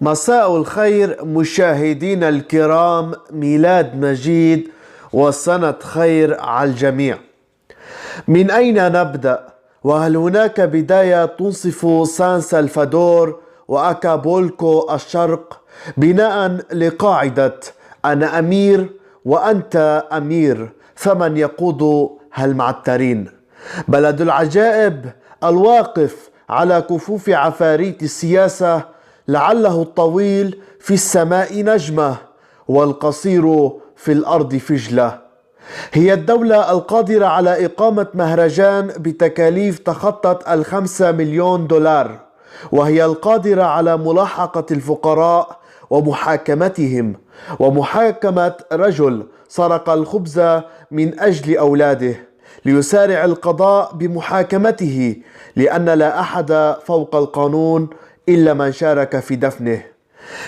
مساء الخير مشاهدينا الكرام، ميلاد مجيد وسنة خير على الجميع. من أين نبدأ؟ وهل هناك بداية تنصف سان سلفادور وأكابولكو الشرق بناء لقاعدة أنا أمير وأنت أمير فمن يقود هالمعترين؟ بلد العجائب الواقف على كفوف عفاريت السياسة، لعله الطويل في السماء نجمة والقصير في الأرض فجلة. هي الدولة القادرة على إقامة مهرجان بتكاليف تخطت $5 مليون، وهي القادرة على ملاحقة الفقراء ومحاكمتهم، ومحاكمة رجل سرق الخبز من أجل أولاده ليسارع القضاء بمحاكمته، لأن لا أحد فوق القانون إلا من شارك في دفنه.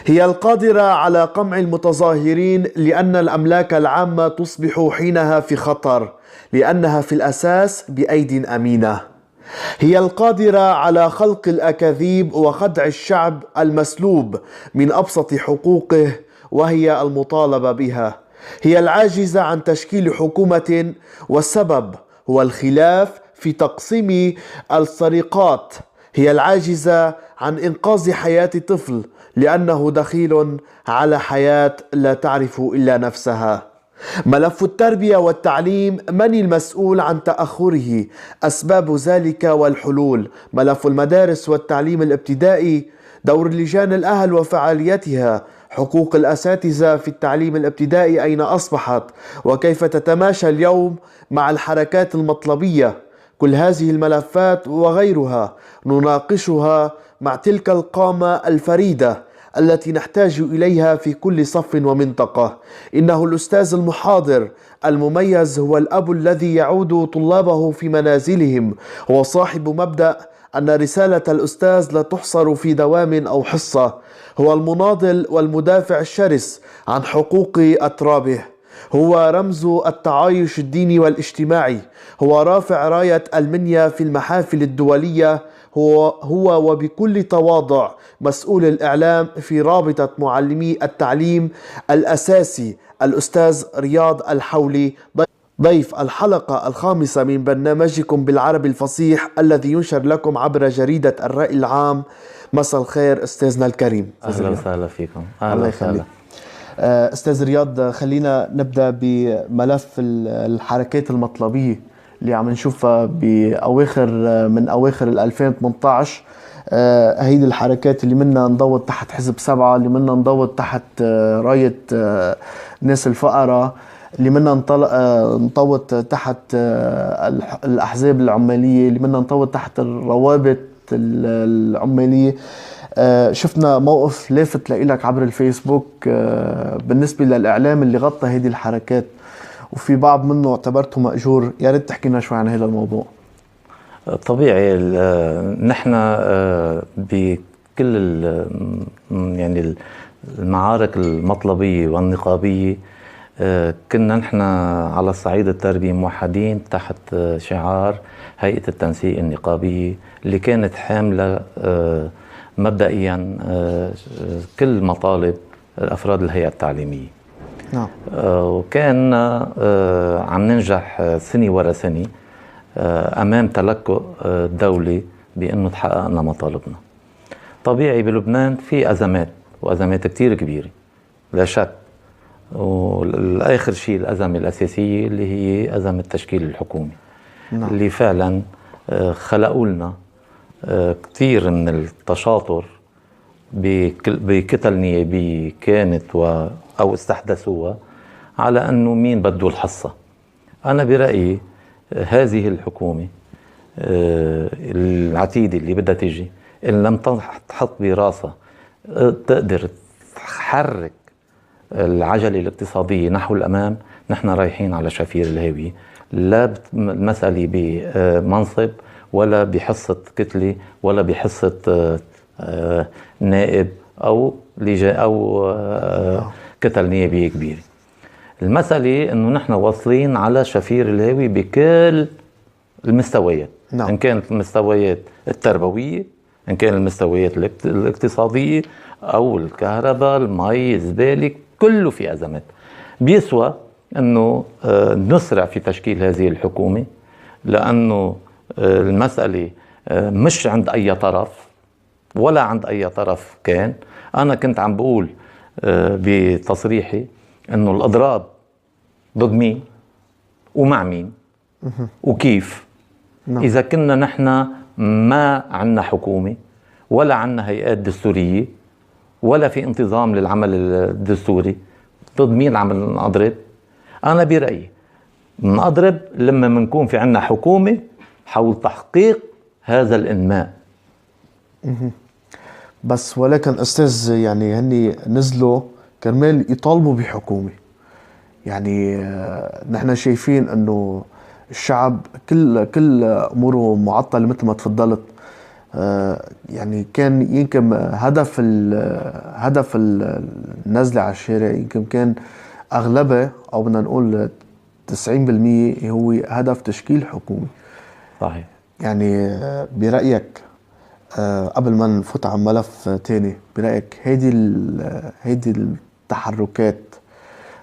هي القادرة على قمع المتظاهرين، لأن الأملاك العامة تصبح حينها في خطر، لأنها في الأساس بأيد أمينة. هي القادرة على خلق الأكاذيب وخدع الشعب المسلوب من أبسط حقوقه وهي المطالبة بها. هي العاجزة عن تشكيل حكومة، والسبب هو الخلاف في تقسيم السرقات. هي العاجزة عن إنقاذ حياة طفل، لأنه دخيل على حياة لا تعرف إلا نفسها. ملف التربية والتعليم، من المسؤول عن تأخره؟ أسباب ذلك والحلول. ملف المدارس والتعليم الابتدائي، دور لجان الأهل وفعاليتها. حقوق الأساتذة في التعليم الابتدائي أين أصبحت؟ وكيف تتماشى اليوم مع الحركات المطلبية؟ كل هذه الملفات وغيرها نناقشها مع تلك القامة الفريدة التي نحتاج إليها في كل صف ومنطقة. إنه الأستاذ المحاضر المميز، هو الأب الذي يعود طلابه في منازلهم، هو صاحب مبدأ أن رسالة الأستاذ لا تحصر في دوام أو حصة، هو المناضل والمدافع الشرس عن حقوق أترابه، هو رمز التعايش الديني والاجتماعي، هو رافع راية المنيا في المحافل الدولية، هو وبكل تواضع مسؤول الإعلام في رابطة معلمي التعليم الأساسي، الأستاذ رياض الحولي، ضيف الحلقة الخامسة من برنامجكم بالعربي الفصيح الذي ينشر لكم عبر جريدة الرأي العام. مساء الخير أستاذنا الكريم. أهلا وسهلا فيكم. الله يخليك. أستاذ رياض، خلينا نبدأ بملف الحركات المطلبية اللي عم نشوفها من أواخر 2018. هيدي الحركات اللي منا انضوت تحت حزب 7، اللي منا انضوت تحت راية ناس الفقراء، اللي منا انطوت تحت الأحزاب العمالية، اللي منا انطوت تحت الروابط العمالية. شفنا موقف لافت لإلك عبر الفيسبوك بالنسبة للإعلام اللي غطى هذه الحركات، وفي بعض منه اعتبرته مأجور. يا ريت تحكي لنا شوي عن هذا الموضوع. طبيعي، نحن بكل يعني المعارك المطلبية والنقابية كنا نحن على الصعيد التربية موحدين تحت شعار هيئة التنسيق النقابية، اللي كانت حاملة مبدئيا كل مطالب أفراد الهيئة التعليمية. نعم. وكان عم ننجح سنة ورا سنة أمام تلكؤ الدولة بأنه تحققنا مطالبنا. طبيعي بلبنان في أزمات، وأزمات كتير كبيرة لا شك، والآخر شيء الأزمة الأساسية اللي هي أزمة تشكيل الحكومة. نعم. اللي فعلا خلقوا لنا كتير من التشاطر بكتل نيابية كانت أو استحدثوها على أنه مين بده الحصة. أنا برأيي هذه الحكومة العتيدة اللي بدها تيجي، إن لم تحط براسها تقدر تحرك العجلة الاقتصادية نحو الأمام، نحن رايحين على شفير الهاوية. لا المسألة بمنصب ولا بحصة كتلة ولا بحصة نائب أو كتل نيابية كبيرة. المسألة إنه نحن واصلين على شفير الهاوية بكل المستويات. نعم. إن كانت المستويات التربوية، إن كان المستويات الاقتصادية أو الكهرباء، المي، الزبالة، كله في أزمات. بيسوى أنه نسرع في تشكيل هذه الحكومة، لأنه المسألة مش عند أي طرف ولا عند أي طرف. كان أنا كنت عم بقول بتصريحي أنه الأضراب ضد مين ومع مين وكيف. إذا كنا نحن ما عنا حكومة ولا عنا هيئات دستورية ولا في انتظام للعمل الدستوري، ضد مين عم نضرب؟ أنا برأيي نضرب لما منكون في عنا حكومة حول تحقيق هذا الإنماء. بس ولكن أستاذ، يعني هني نزلوا كرمال يطالبوا بحكومة. يعني نحن شايفين أنه الشعب كل أموره معطلة مثل ما تفضلت. يعني كان يمكن هدف النزلة على الشارع يمكن كان أغلبه، أو بدنا نقول 90% هو هدف تشكيل حكومة. صحيح. يعني برأيك قبل ما نفوت على ملف تاني، برأيك هيدي التحركات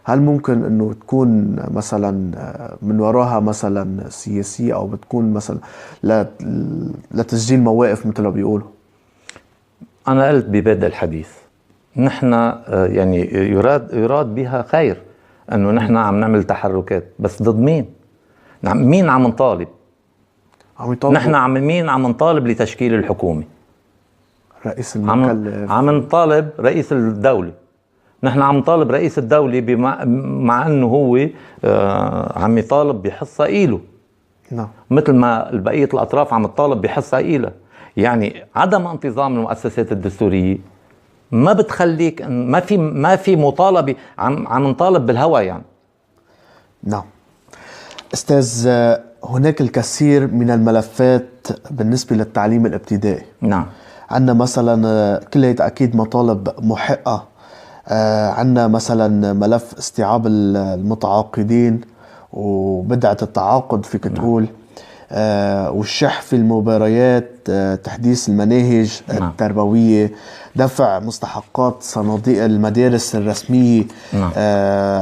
هل ممكن انه تكون مثلا من وراها مثلا سياسية، او بتكون مثلا لتسجيل مواقف مثل ما بيقولوا؟ أنا قلت ببدء الحديث نحن يعني يراد بها خير، أنه نحن عم نعمل تحركات، بس ضد مين؟ مين عم نطالب؟ نحن مين عم نطالب لتشكيل الحكومة؟ رئيس المكلف. عم نطالب رئيس الدولة. نحن عم نطالب رئيس الدولة مع أنه هو عم يطالب بحصة إيله. نعم. مثل ما بقية الأطراف عم تطالب بحصة إيله. يعني عدم انتظام المؤسسات الدستورية ما بتخليك، ما في مطالبة، عم نطالب بالهوى يعني. نعم. أستاذ، هناك الكثير من الملفات بالنسبة للتعليم الابتدائي. نعم. عندنا مثلا كلها أكيد مطالب محقة. عندنا مثلا ملف استيعاب المتعاقدين وبدعة التعاقد فيك تقول. والشح في المباريات، تحديث المناهج التربوية، دفع مستحقات صناديق المدارس الرسمية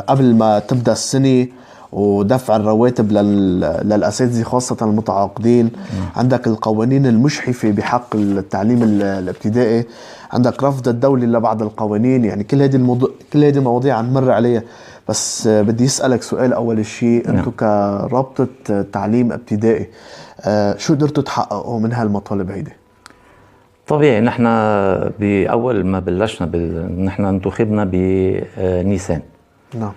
قبل ما تبدأ السنة، ودفع الرواتب للأساتذة خاصة المتعاقدين. عندك القوانين المشحفة بحق التعليم الابتدائي، عندك رفض الدولة لبعض القوانين. يعني كل هذه المواضيع عم نمر عليها. بس بدي أسألك سؤال. أول شيء، أنتم كرابطة تعليم ابتدائي شو قدرتوا تحققوا من هالمطالب هيدي؟ طبيعي نحن بأول ما بلشنا نحن انتخبنا بنيسان. نعم.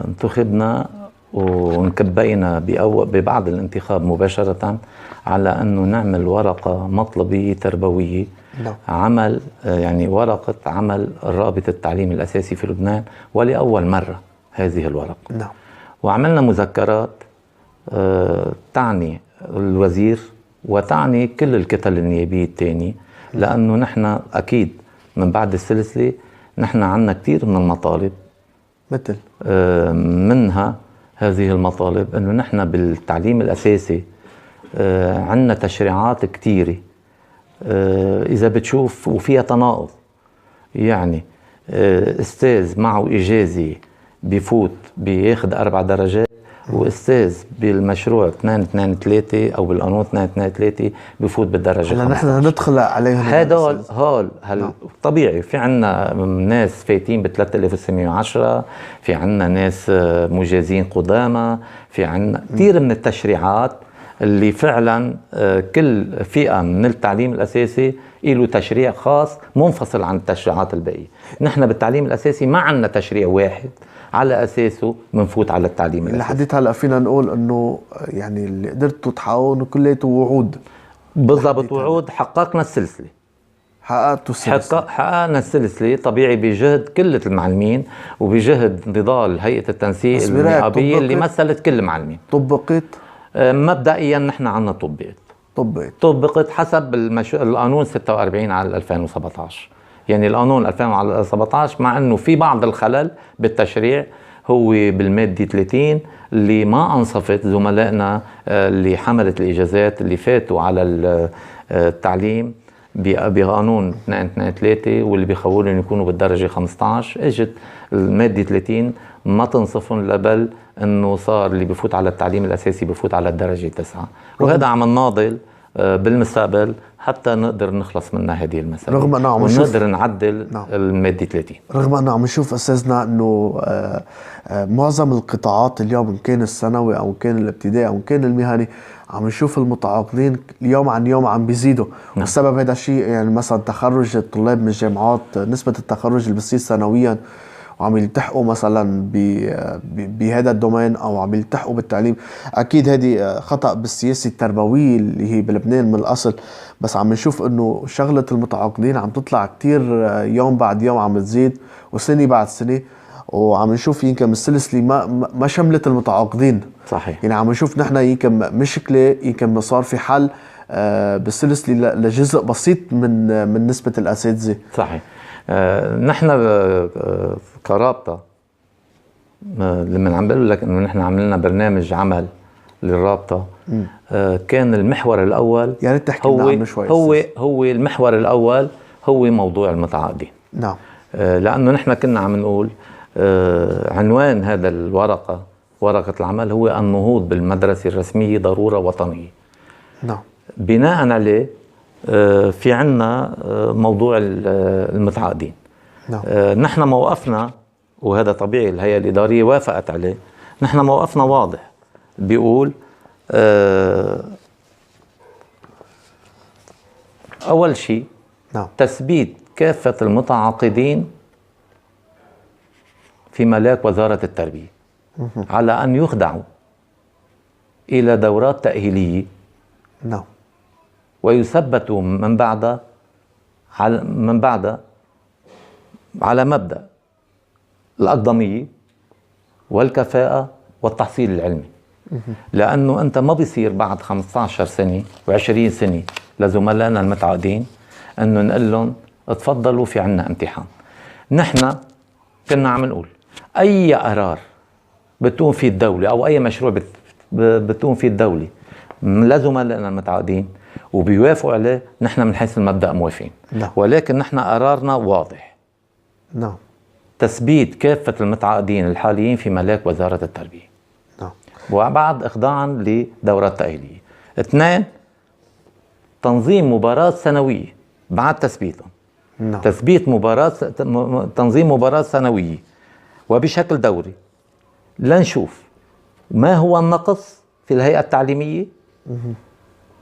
انتخبنا ونكبينا ببعد الانتخاب مباشرة على أنه نعمل ورقة مطلبية تربوية. نعم. عمل يعني ورقة عمل رابطة التعليم الأساسي في لبنان، ولأول مرة هذه الورقة. نعم. وعملنا مذكرات تعني الوزير وتعني كل الكتل النيابية التانية، لأنه نحن أكيد من بعد السلسلة نحن عنا كتير من المطالب. مثل منها هذه المطالب أنه نحن بالتعليم الأساسي عنا تشريعات كتيرة إذا بتشوف وفيها تناقض. يعني أستاذ معه إجازة بيفوت بياخد 4 درجات، وأستاذ بالمشروع 2-2-3 أو بالقانون 2-2-3 بيفوت بالدرجة 15. نحن ندخل عليهم هول طبيعي. في عنا ناس فايتين ب 3910، في عنا ناس مجازين قدامى، في عنا كثير من التشريعات اللي فعلا كل فئة من التعليم الأساسي له تشريع خاص منفصل عن التشريعات الباقية. نحن بالتعليم الأساسي ما عنا تشريع واحد على أساسه منفوت على التعليم الأساسي. لحديت هلأ فينا نقول أنه يعني اللي قدرتوا تحققوا كليته وعود. بالضبط، وعود. حققنا السلسلة. حققنا السلسلة طبيعي بجهد كل المعلمين وبجهد نضال هيئة التنسيق النقابية اللي مثلت كل المعلمين. طبقت مبدئيا نحن عنا طبقت حسب القانون 46 على 2017. يعني القانون 2017 مع انه في بعض الخلل بالتشريع هو بالمادة 30 اللي ما انصفت زملائنا اللي حملت الاجازات اللي فاتوا على التعليم بقانون 223 واللي بيخولهم يكونوا بالدرجة 15. اجت المادة 30 ما تنصفهم لبل انه صار اللي بفوت على التعليم الاساسي بفوت على الدرجة 9، وهذا عم نناضل بالمستقبل حتى نقدر نخلص منها هذه المسألة، رغم أنه ونقدر نعدل المادة 30. رغم أنه عم نشوف أستاذنا أنه معظم القطاعات اليوم إن كان الثانوي أو إن كان الابتدائي أو إن كان المهني عم نشوف المتعاقدين يوم عن يوم عم بيزيدوا. والسبب هذا الشيء يعني مثلا تخرج الطلاب من الجامعات، نسبة التخرج اللي بتصير سنويا وعم يلتحقوا مثلا بهذا الدومين او عم يلتحقوا بالتعليم. اكيد هذه خطأ بالسياسة التربوية اللي هي بلبنان من الاصل، بس عم نشوف انه شغلة المتعاقدين عم تطلع كتير يوم بعد يوم عم تزيد وسنة بعد سنة، وعم نشوف يمكن السلسلة ما شملت المتعاقدين. صحيح. يعني عم نشوف نحن يمكن مشكلة يمكن صار في حل بالسلسلة لجزء بسيط من نسبة الاساتذة. صحيح. نحن كرابطة لما عم بقول لك انه نحن عملنا برنامج عمل للرابطة، كان المحور الاول يعني تحكي لنا عنه شوي. هو المحور الاول هو موضوع المتعاقدين. نعم. لانه نحن كنا عم نقول عنوان هذا ورقة العمل هو النهوض بالمدرسة الرسمية ضرورة وطنية. نعم. بناء عليه في عنا موضوع المتعاقدين. نعم. نحن موقفنا، وهذا طبيعي الهيئة الإدارية وافقت عليه، نحن موقفنا واضح بيقول أول شيء نعم. تثبيت كافة المتعاقدين في ملاك وزارة التربية على أن يخضعوا إلى دورات تأهيلية. نعم. ويثبتوا من بعد على مبدأ الأقدمية والكفاءة والتحصيل العلمي. لأنه أنت ما بيصير بعد 15 سنة و20 سنة لزملائنا المتعاقدين أنه نقول لهم اتفضلوا في عنا امتحان. نحن كنا عم نقول أي قرار بتقوم فيه الدولة أو أي مشروع بتقوم فيه الدولة لزملائنا المتعاقدين وبيوافقوا عليه، نحن من حيث المبدأ موافقين. نعم. ولكن نحن قرارنا واضح. نعم. تثبيت كافة المتعاقدين الحاليين في ملاك وزارة التربية. نعم. وبعد إخضاعا لدورات تأهيلية. 2 تنظيم مباراة سنوية بعد تثبيتهم. نعم. تثبيت تنظيم مباراة سنوية وبشكل دوري لنشوف ما هو النقص في الهيئة التعليمية.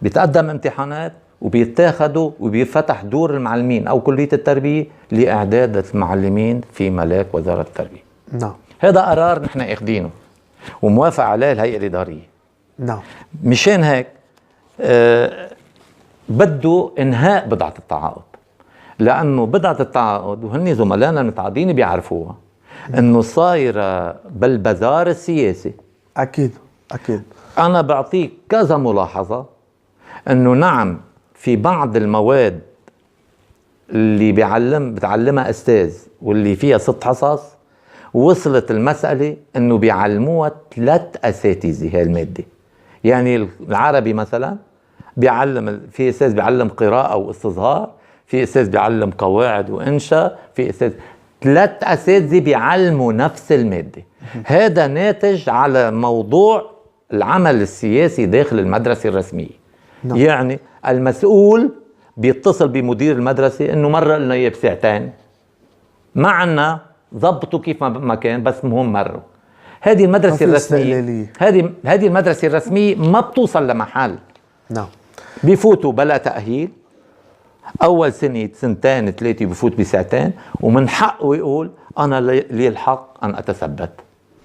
بيتقدم امتحانات وبيتاخدوا وبيفتح دور المعلمين أو كلية التربية لإعداد المعلمين في ملاك وزارة التربية. نعم. هذا قرار نحن اخدينه وموافق عليه الهيئة الإدارية. نعم. مشان هيك بده إنهاء بضعة التعاقد، لأنه بضعة التعاقد وهن زملائنا المتعاقدين بيعرفوها إنه صايرة بالبزار السياسي. أكيد. أكيد. أنا بعطيك كذا ملاحظة إنه نعم في بعض المواد اللي بتعلمها أستاذ واللي فيها 6 حصص وصلت المسألة إنه بيعلموها 3 أساتذة هاي المادة. يعني العربي مثلا في أستاذ بيعلم قراءة واستظهار، في أستاذ بيعلم قواعد وإنشاء، في أستاذ 3 أساتذة بيعلموا نفس المادة. هذا ناتج على موضوع العمل السياسي داخل المدرسة الرسمية. نعم. يعني المسؤول بيتصل بمدير المدرسة إنه مرة قلنا إياه بساعتين، ما عنا ضبطوا كيف ما كان، بس مهم مروا. هذه المدرسة الرسمية، هذه المدرسة الرسمية ما بتوصل لمحل. نعم. بيفوتوا بلا تأهيل، أول سنة 2 3 بفوت بساعتين، ومن حقه يقول أنا لي الحق أن أتثبت.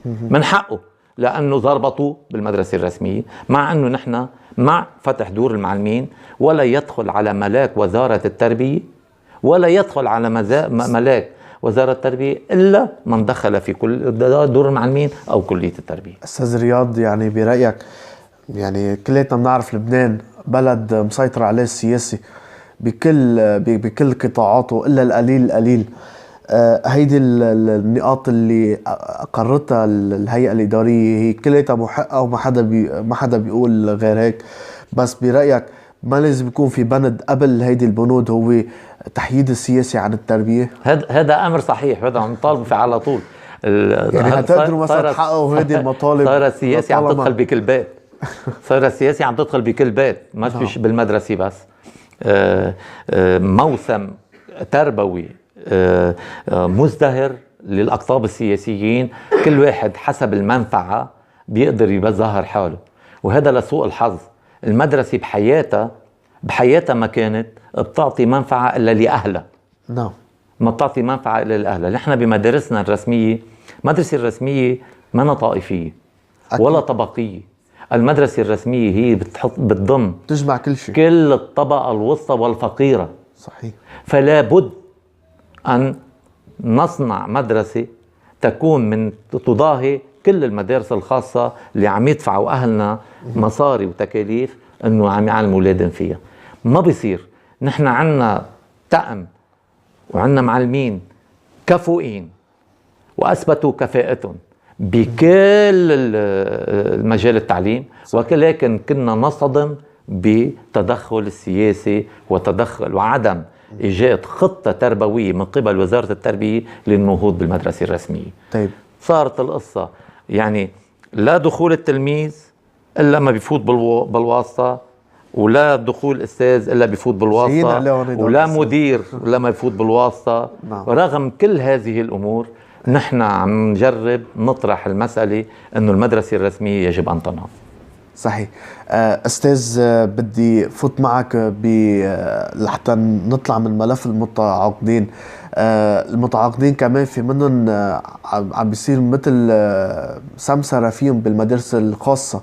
من حقه، لأنه ضربطوا بالمدرسة الرسمية، مع أنه نحن مع فتح دور المعلمين، ولا يدخل على ملاك وزارة التربية ولا يدخل على ملاك وزارة التربية إلا من دخل في كل دور المعلمين أو كلية التربية. أستاذ رياض، يعني برأيك يعني كليتنا بنعرف لبنان بلد مسيطر عليه السياسي بكل قطاعاته إلا القليل. هيدي النقاط اللي أقرتها الهيئة الإدارية هي كليتها محقة وما حدا بيقول غير هيك. بس برأيك ما لازم يكون في بند قبل هيدي البنود هو تحييد السياسي عن التربية؟ هذا امر صحيح، هذا عم نطالب فيه على طول. يعني هتقدروا مثلا تحققوا هذه المطالب؟ صار السياسي عم تدخل بكل بيت. صار السياسي عم تدخل بكل بيت، مش بالمدرسة بس. موسم تربوي مزدهر للأقطاب السياسيين، كل واحد حسب المنفعة بيقدر يظهر حاله، وهذا لسوء الحظ. المدرسة بحياتها ما كانت بتعطي منفعة إلا لأهلها. نعم. ما بتعطي منفعة إلا لأهلها. نحن بمدارسنا الرسمية، المدرسة الرسمية ما طائفية ولا طبقية. المدرسة الرسمية هي بتضم تجمع كل شيء، كل الطبقة الوسطى والفقيرة. صحيح. فلا بد أن نصنع مدرسة تكون من تضاهي كل المدارس الخاصة اللي عم يدفعوا أهلنا مصاري وتكاليف أنه عم يعلموا أولادهم فيها. ما بيصير. نحن عنا تأم وعنا معلمين كفؤين وأثبتوا كفاءتهم بكل المجال التعليم، ولكن كنا نصطدم بتدخل السياسي وعدم إيجاد خطة تربوية من قبل وزارة التربية للنهوض بالمدرسة الرسمية. طيب. صارت القصة يعني لا دخول التلميذ إلا ما بيفوت بالواسطة، ولا دخول أستاذ إلا بيفوت بالواسطة، ولا مدير إلا ما يفوت بالواسطة. نعم. رغم كل هذه الأمور نحن عم نجرب نطرح المسألة أنه المدرسة الرسمية يجب أن تنهض. صحيح. أستاذ، بدي فوت معك لحتى نطلع من ملف المتعاقدين. المتعاقدين كمان في منهم عم بيصير مثل سمسرة فيهم بالمدارس الخاصة.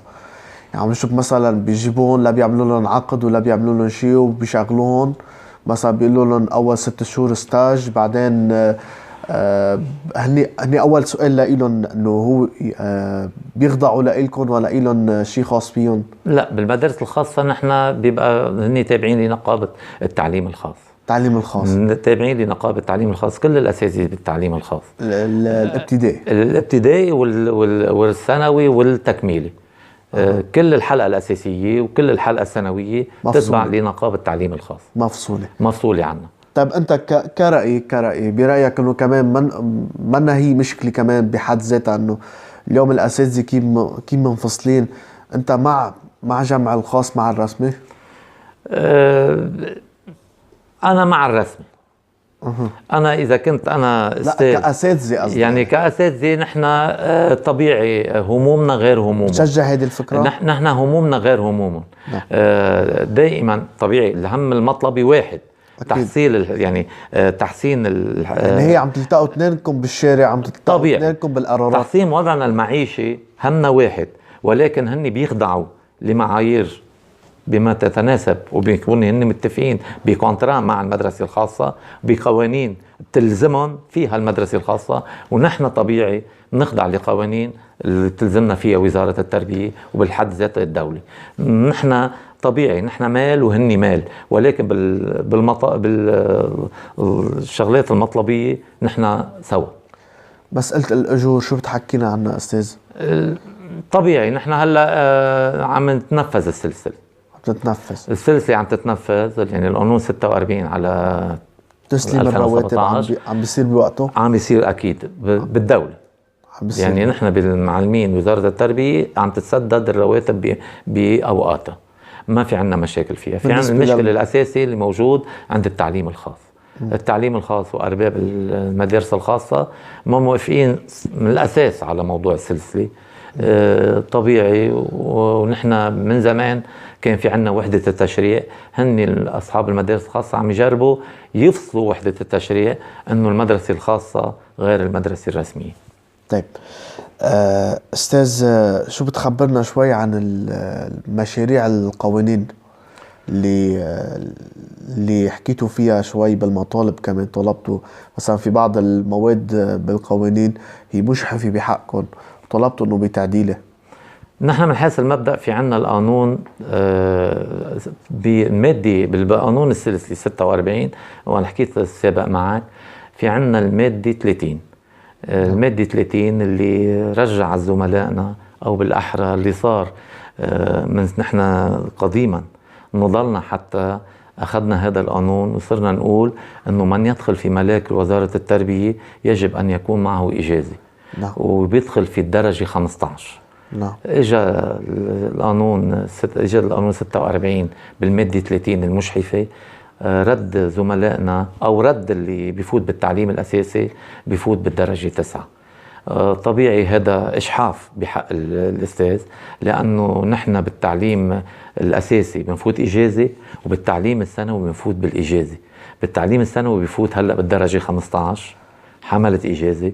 يعني عم نشوف مثلا بيجيبون لا بيعملوا لهم عقد ولا بيعملوا لهم شيء وبيشغلوهم، مثلا بيقولوا لهم أول 6 شهور ستاج، بعدين هني أول سؤال لإلهم إنه هو بيخضعوا لإلكم ولا إلهم شيء خاص فيهم؟ لا، بالمدارس الخاصة نحن بيبقى هني تابعين لنقابة التعليم الخاص. التعليم الخاص تابعين لنقابة التعليم الخاص، كل الأساتذة بالتعليم الخاص، الابتدائي والثانوي والتكميلي. كل الحلقة الأساسية وكل الحلقة الثانوية تتبع لنقابة التعليم الخاص، مفصولة عنا. طيب أنت كرأي برأيك إنه كمان منا هي مشكلة كمان بحد ذاتها، إنه اليوم الأساتذة كيف منفصلين؟ أنت مع جمع الخاص مع الرسمي؟ أنا مع الرسمي. أنا إذا كنت أنا لا كأساتذة قصدي، يعني كأساتذة نحن طبيعي همومنا غير همومهم. تشجع هذه الفكرة؟ نحن همومنا غير همومهم. دائما طبيعي الهم المطلبي واحد. أكيد. تحصيل يعني تحسين يعني هي عم تلتقوا اثنينكم بالشارع، عم تلتقوا اثنينكم بالقرارات. تحسين وضعنا المعيشي همنا واحد، ولكن هن بيخضعوا لمعايير بما تتناسب، وبيكونوا هن متفقين بكونترا مع المدرسة الخاصة بقوانين تلزمهم فيها المدرسة الخاصة، ونحن طبيعي نخضع لقوانين اللي تلزمنا فيها وزارة التربية وبالحد ذات الدولة. نحن طبيعي نحن مال وهني مال، ولكن بالشغلات المطلبية نحن سوا. مسألة الأجور شو بتحكينا عنها أستاذ؟ طبيعي نحن هلا عم نتنفذ السلسلة عم تتنفذ، يعني القانون 46 على تسليم الرواتب عم بيصير بوقته؟ عم بيصير أكيد بالدولة. يعني نحن بالمعلمين وزارة التربية عم تتسدد الرواتب بأوقاتها، ما في عنا مشاكل فيها. في عنا المشكلة الأساسي اللي موجود عند التعليم الخاص. التعليم الخاص وأرباب المدارس الخاصة ما موافقين من الأساس على موضوع السلسلة. طبيعي، ونحن من زمان كان في عنا وحدة التشريع، هن أصحاب المدارس الخاصة عم يجربوا يفصلوا وحدة التشريع أنه المدرسة الخاصة غير المدرسة الرسمية. طيب أستاذ، شو بتخبرنا شوي عن المشاريع القوانين اللي حكيتوا فيها شوي بالمطالب؟ كمان طلبتوا مثلا في بعض المواد بالقوانين هي مشحفة بحقكم، طلبتوا انه بتعديله. نحن من حيث المبدأ في عنا القانون بالمادة بالقانون السلسلي 46، وانا حكيت السابق معك، في عنا المادة 30. المادة 30 اللي رجع زملائنا، او بالاحرى اللي صار من نحن قديما نضلنا حتى أخذنا هذا القانون وصرنا نقول أنه من يدخل في ملاك وزارة التربية يجب أن يكون معه إجازة. نعم. وبيدخل في الدرجة 15. نعم. اجى القانون 46 بالمادة 30 المجحفة، رد زملائنا أو رد اللي بيفوت بالتعليم الأساسي بيفوت بالدرجة 9. طبيعي هذا إجحاف بحق الأستاذ، لأنه نحن بالتعليم الأساسي بنفوت إجازة، وبالتعليم الثانوي بنفوت بالإجازة. بالتعليم الثانوي بيفوت هلأ بالدرجة 15 حملة إجازة،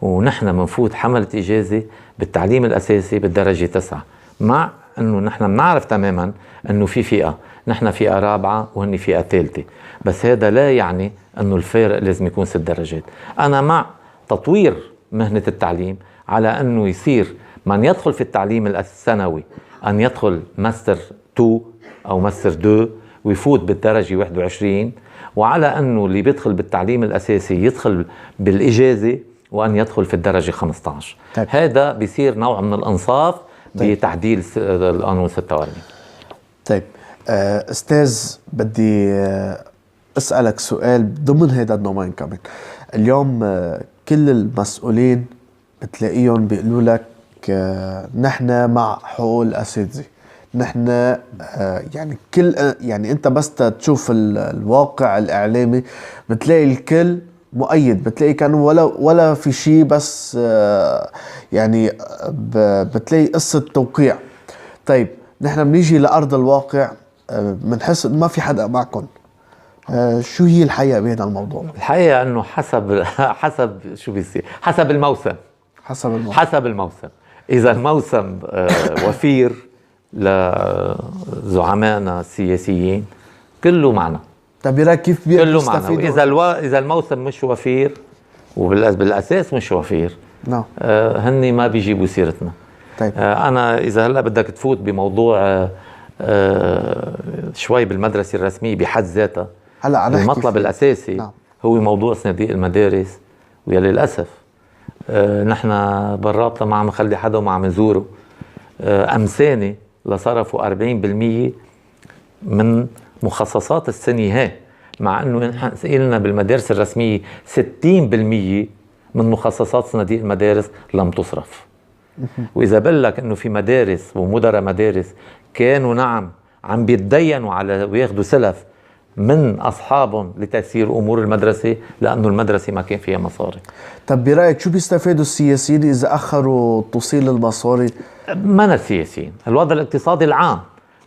ونحن بنفوت حملة إجازة بالتعليم الأساسي بالدرجة 9. مع أنه نحن بنعرف تماما أنه في فئة، نحن فئة رابعة وهن فئة ثالثة، بس هذا لا يعني أنه الفارق لازم يكون 6 درجات. أنا مع تطوير مهنة التعليم على أنه يصير من يدخل في التعليم الثانوي أن يدخل ماستر 2 أو ماستر 2 ويفوت بالدرجة 21، وعلى أنه اللي بيدخل بالتعليم الأساسي يدخل بالإجازة وأن يدخل في الدرجة 15. طيب. هذا بيصير نوع من الأنصاف. طيب. بتعديل القانون 46. طيب أستاذ، بدي أسألك سؤال ضمن هذا الدومين كمان. اليوم كل المسؤولين بتلاقيهم بيقولوا لك نحن مع حقوق الأساتذة، نحن يعني يعني أنت بس تشوف الواقع الإعلامي بتلاقي الكل مؤيد، بتلاقي كانوا ولا في شيء، بس يعني بتلاقي قصة توقيع. طيب نحن بنيجي لأرض الواقع بنحس ما في حدا معكم. شو هي الحقيقة بهذا الموضوع؟ الحقيقة أنه حسب شو بيصير، حسب الموسم. إذا الموسم وفير لزعمائنا السياسيين كله معنا. طيب برايك كيف كله معنا. إذا الموسم مش وفير وبالأساس مش وفير، نعم، هني ما بيجيبوا سيرتنا. طيب. أنا إذا هلأ بدك تفوت بموضوع شوي بالمدرسة الرسمية بحد ذاتها، هلا المطلب الأساسي نعم. هو موضوع صناديق المدارس، ويا للأسف نحن بالرابطة ما عم نخلي حدا وما عم نزوره. أمسانة لصرفوا 40% من مخصصات السنة هاي، مع أنه إلنا بالمدارس الرسمية 60% من مخصصات صناديق المدارس لم تصرف. وإذا بلك أنه في مدارس ومدراء مدارس كانوا نعم عم بيتدينوا على وياخدوا سلف من أصحابهم لتسيير أمور المدرسة، لأنه المدرسة ما كان فيها مصاري. طب برأيك شو بيستفادوا السياسيين إذا أخروا توصيل المصاري؟ ما السياسيين، الوضع الاقتصادي العام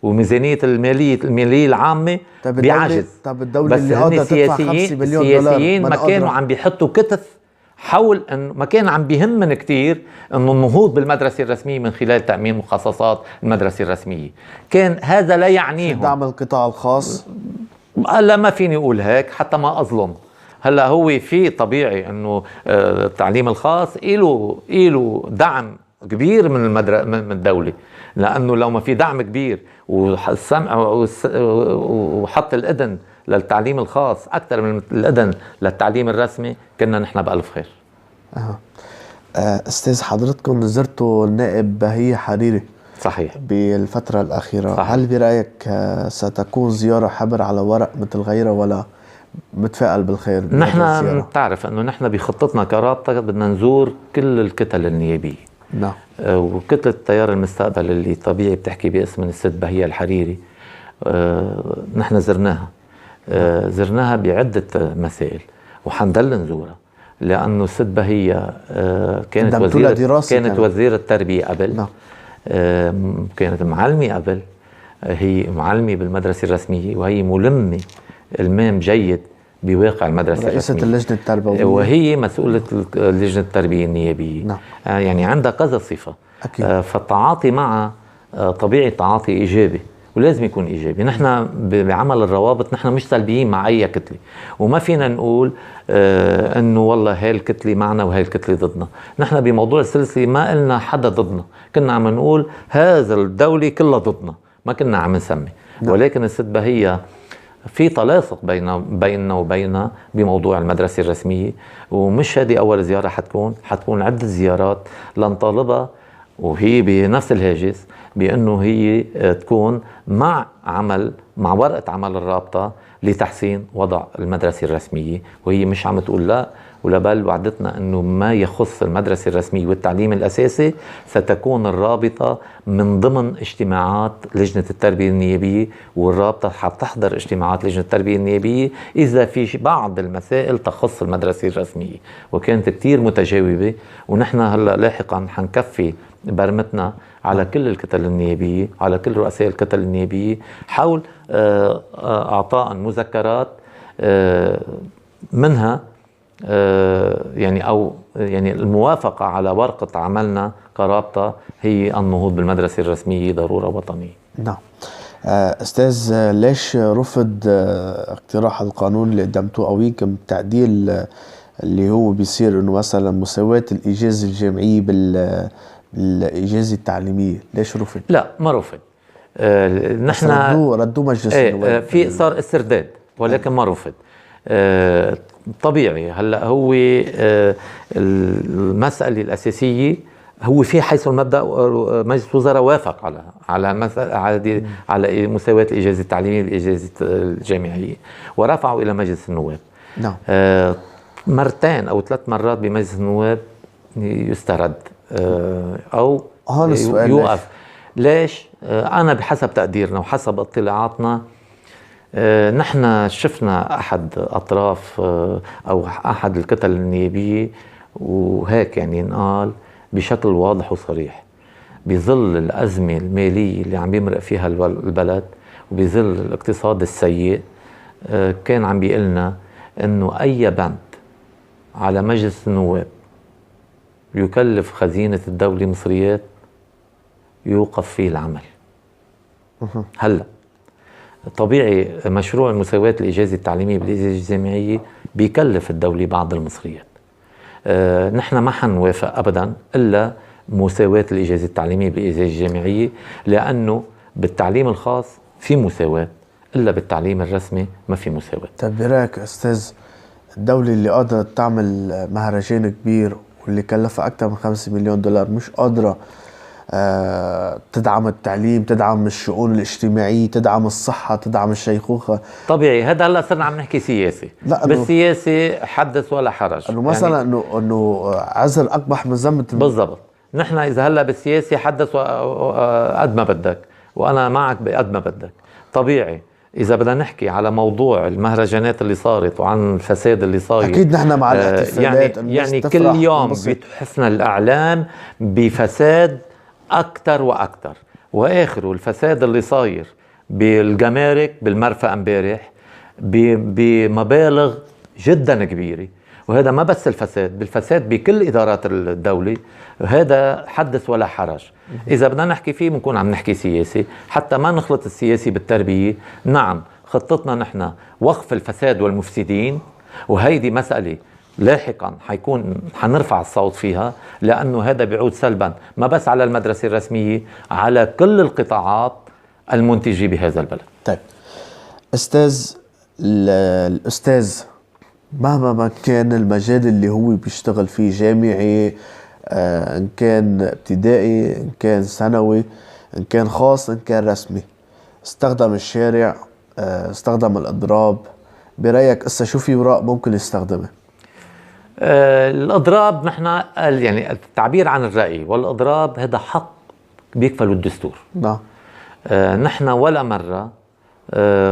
وميزانية المالية العامة بيعجز. طب الدولة اللي قادرة تدفع 5 مليون دولار السياسيين ما كانوا عم بيحطوا كتف حول أنه ما كان عم بيهمن كتير أنه النهوض بالمدرسة الرسمية من خلال تأمين مخصصات المدرسة الرسمية. كان هذا لا يعنيهم دعم القطاع الخاص. لا، ما فيني أقول هيك حتى ما أظلم. هلا هو في طبيعي أنه التعليم الخاص إله دعم كبير من الدولة، لأنه لو ما في دعم كبير وحط الإذن للتعليم الخاص أكثر من الإذن للتعليم الرسمي كنا نحن بألف خير. أستاذ، حضرتكم زرتوا النائب بهية حريري صحيح بالفترة الأخيرة. صحيح. هل برأيك ستكون زيارة حبر على ورق مثل غيرها، ولا متفائل بالخير؟ نحن تعرف أنه نحن بخطتنا كرابطة بدنا نزور كل الكتل النيابية. نعم. وكتلة تيار المستقبل اللي طبيعي بتحكي باسم الست بهية الحريري، نحن زرناها بعدة مسائل وحنضل نزورها، لأنه الست بهية كانت وزيرة التربية قبل. نعم. كانت معلمة قبل، هي معلمة بالمدرسة الرسمية، وهي ملمة المام جيد بواقع المدرسة الرسمية، رئيسة اللجنة التربوية، وهي مسؤولة لجنة التربية النيابية. نعم. يعني عندها كذا صفة. أكيد. فالتعاطي معها طبيعي تعاطي إيجابي، ولازم يكون إيجابي. نحن بعمل الروابط نحن مش سلبيين مع أي كتلة، وما فينا نقول أنه والله هاي الكتلة معنا وهاي الكتلة ضدنا. نحن بموضوع السلسلة ما قلنا حدا ضدنا، كنا عم نقول هذا الدولة كلها ضدنا، ما كنا عم نسمي. ولكن الست بهية في تلاصق بيننا وبينها بموضوع المدرسة الرسمية، ومش هذه أول زيارة حتكون عدة زيارات لنطالبها وهي بنفس الهاجس بأنه هي تكون مع ورقة عمل الرابطة لتحسين وضع المدرسة الرسمية، وهي مش عم تقول لا، ولا بل وعدتنا أنه ما يخص المدرسة الرسمية والتعليم الأساسي ستكون الرابطة من ضمن اجتماعات لجنة التربية النيابية، والرابطة حتحضر اجتماعات لجنة التربية النيابية إذا في بعض المسائل تخص المدرسة الرسمية. وكانت كتير متجاوبة، ونحن هلأ لاحقا حنكفي برمتنا على كل الكتل النيابية، على كل رؤساء الكتل النيابية، حول أعطاء مذكرات منها يعني الموافقة على ورقة عملنا كرابطة هي النهوض بالمدرسة الرسمية ضرورة وطنية. نعم. أستاذ، ليش رفض اقتراح القانون اللي قدمتوه أو يمكن تعديل اللي هو بيصير إنه مثلا مساواة الإجازة الجامعية بالإجازة التعليمية؟ ليش رفض؟ لا، ما رفض. نحن ردوه مجلس النواب. في صار استرداد، ولكن ما رفض. طبيعي. هلا هو المسألة الأساسية هو في حيث المبدأ مجلس الوزراء وافق على مساواة الإجازة التعليمية بالإجازة الجامعية، ورفعوا إلى مجلس النواب. نعم. مرتين أو 3 مرات بمجلس النواب يسترد أو يوقف. ليش؟ أنا بحسب تقديرنا وحسب اطلاعاتنا نحن شفنا أحد أطراف أو أحد الكتل النيابية، وهيك يعني نقال بشكل واضح وصريح، بظل الأزمة المالية اللي عم بيمرق فيها البلد وبظل الاقتصاد السيء، كان عم بيقلنا إنه أي بند على مجلس النواب يكلف خزينة الدولة مصريات يوقف فيه العمل. هلأ طبيعي مشروع مساواة الإجازة التعليمية بالإجازة الجامعية بيكلف الدولة بعض المصريات. نحن ما حنوافق أبدا إلا مساواة الإجازة التعليمية بالإجازة الجامعية، لأنه بالتعليم الخاص في مساواة، إلا بالتعليم الرسمي ما في مساواة. طيب برايك أستاذ، الدولة اللي قادرة تعمل مهرجان كبير واللي كلفها أكثر من 5 مليون دولار مش قادرة تدعم التعليم، تدعم الشؤون الاجتماعية، تدعم الصحة، تدعم الشيخوخة؟ طبيعي. هذا هلا صرنا عم نحكي سياسي. بالسياسة حدث ولا حرج. انه مثلا يعني انه عزل اقبح من ذمة. بالضبط. نحن اذا هلا بالسياسة حدث قد ما بدك، وانا معك بقد ما بدك. طبيعي اذا بدنا نحكي على موضوع المهرجانات اللي صارت وعن الفساد اللي صاير، اكيد نحن مع الاحتفالات. يعني كل يوم بتحفنا الاعلام بفساد اكثر واكثر، واخره الفساد اللي صاير بالجمارك بالمرفأ امبارح بمبالغ جدا كبيرة. وهذا ما بس الفساد، بالفساد بكل إدارات الدولة، هذا حدث ولا حرج. إذا بدنا نحكي فيه بنكون عم نحكي سياسي، حتى ما نخلط السياسي بالتربية. نعم، خطتنا نحن وقف الفساد والمفسدين، وهيدي مسألة لاحقا حنرفع الصوت فيها، لأنه هذا بيعود سلبا ما بس على المدرسة الرسمية، على كل القطاعات المنتجة بهذا البلد. طيب أستاذ، الأستاذ مهما ما كان المجال اللي هو بيشتغل فيه، جامعي إن كان ابتدائي، إن كان ثانوي، إن كان خاص، إن كان رسمي، استخدم الشارع، استخدم الإضراب، برأيك إسا شو في وراء ممكن يستخدمه؟ الإضراب نحن يعني التعبير عن الرأي والإضراب هذا حق بيكفله الدستور. نعم. نحن ولا مرة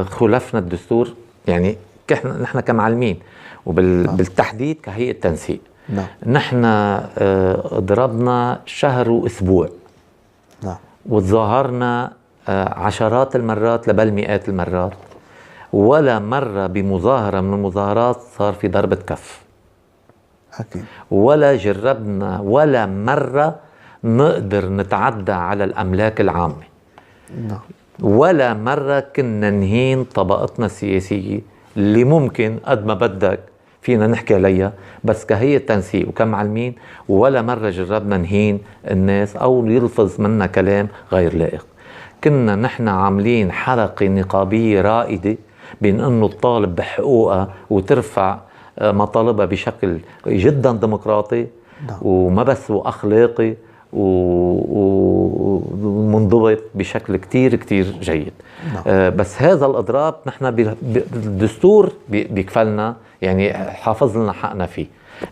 خلفنا الدستور، يعني نحن كمعلمين وبالتحديد كهيئة تنسيق. نعم. نحن ضربنا شهر وأسبوع. نعم. وتظاهرنا عشرات المرات لبل مئات المرات، ولا مرة بمظاهرة من المظاهرات صار في ضربة كف. أكيد. ولا جربنا ولا مرة نقدر نتعدى على الأملاك العامة. نعم. ولا مرة كنا نهين طبقتنا السياسية اللي ممكن قد ما بدك فينا نحكي عليها، بس كهيئة تنسيق وكمعلمين ولا مرة جربنا نهين الناس أو يلفظ منا كلام غير لائق. كنا نحن عاملين حلقة نقابية رائدة بين أنه الطالب بحقوقها وترفع مطالبها بشكل جدا ديمقراطي وما بس وأخلاقي ومنضبط بشكل كتير كتير جيد. بس هذا الإضراب نحن الدستور بيكفلنا، يعني حافظ لنا حقنا فيه.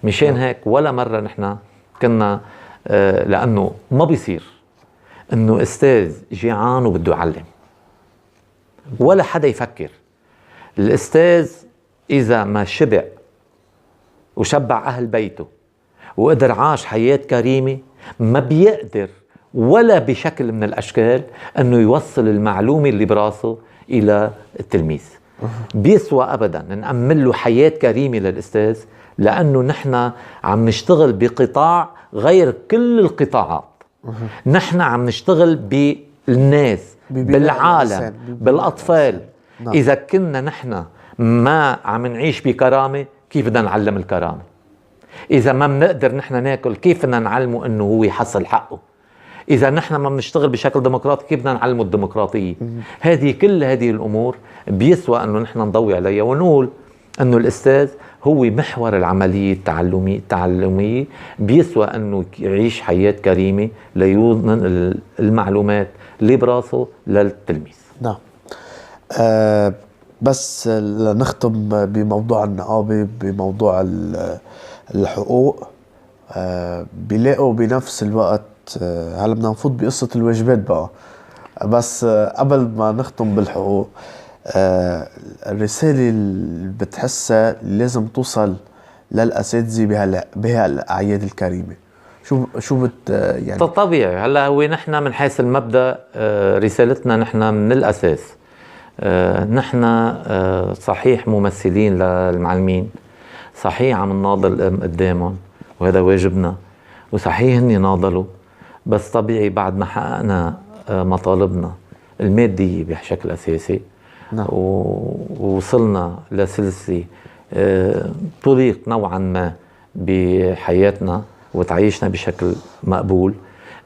مشان هيك ولا مرة نحن كنا لأنه ما بيصير إنه أستاذ جيعان وبده يعلم، ولا حدا يفكر. الأستاذ إذا ما شبع وشبع أهل بيته وقدر عاش حياة كريمة، ما بيقدر ولا بشكل من الأشكال أنه يوصل المعلومة اللي براسه إلى التلميذ. بيسوى أبدا نأمن له حياة كريمة للأستاذ، لأنه نحن عم نشتغل بقطاع غير كل القطاعات. نحن عم نشتغل بالناس، بالعالم، بالأطفال. إذا كنا نحن ما عم نعيش بكرامة، كيف بدنا نعلم الكرامة؟ إذا ما بنقدر نحن ناكل، كيف بدنا نعلمه إنه هو يحصل حقه؟ إذا نحن ما بنشتغل بشكل ديمقراطي، كيف بدنا نعلمه الديمقراطية؟ كل هذه الأمور بيسوى إنه نحن نضوي عليها ونقول إنه الأستاذ هو محور العملية التعلمية. بيسوى أنه يعيش حياة كريمة ليوصل المعلومات اللي براسه للتلميذ. نعم. بس لنختم بموضوع النقابة، بموضوع الحقوق، بيلاقوا بنفس الوقت هلا بدنا نفوت بقصة الواجبات بقى. بس قبل ما نختم بالحقوق، الرسالة اللي بتحسها لازم توصل للأساتذة بهالأعياد الكريمة، شو يعني؟ طبيعي. هلا هو نحن من حيث المبدأ رسالتنا نحن من الأساس، نحن صحيح ممثلين للمعلمين، صحيح عم نناضل قدامهم وهذا واجبنا، وصحيح هني ناضلوا، بس طبيعي بعد ما حققنا مطالبنا المادية بشكل أساسي. نعم. ووصلنا لسلسلة طريق نوعا ما بحياتنا وتعيشنا بشكل مقبول.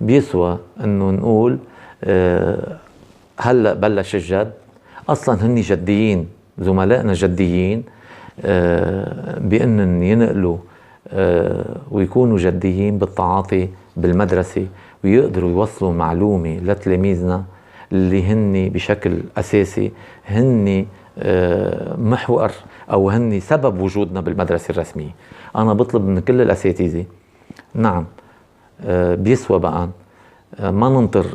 بيسوى انه نقول هلأ بلش الجد. اصلا هني جديين، زملائنا جديين بأن ينقلوا ويكونوا جديين بالتعاطي بالمدرسة، ويقدروا يوصلوا معلومة لتلاميذنا اللي هني بشكل أساسي هني محور أو هني سبب وجودنا بالمدرسة الرسمية. أنا بطلب من كل الأساتذة، نعم بيسوى بقى ما ننطر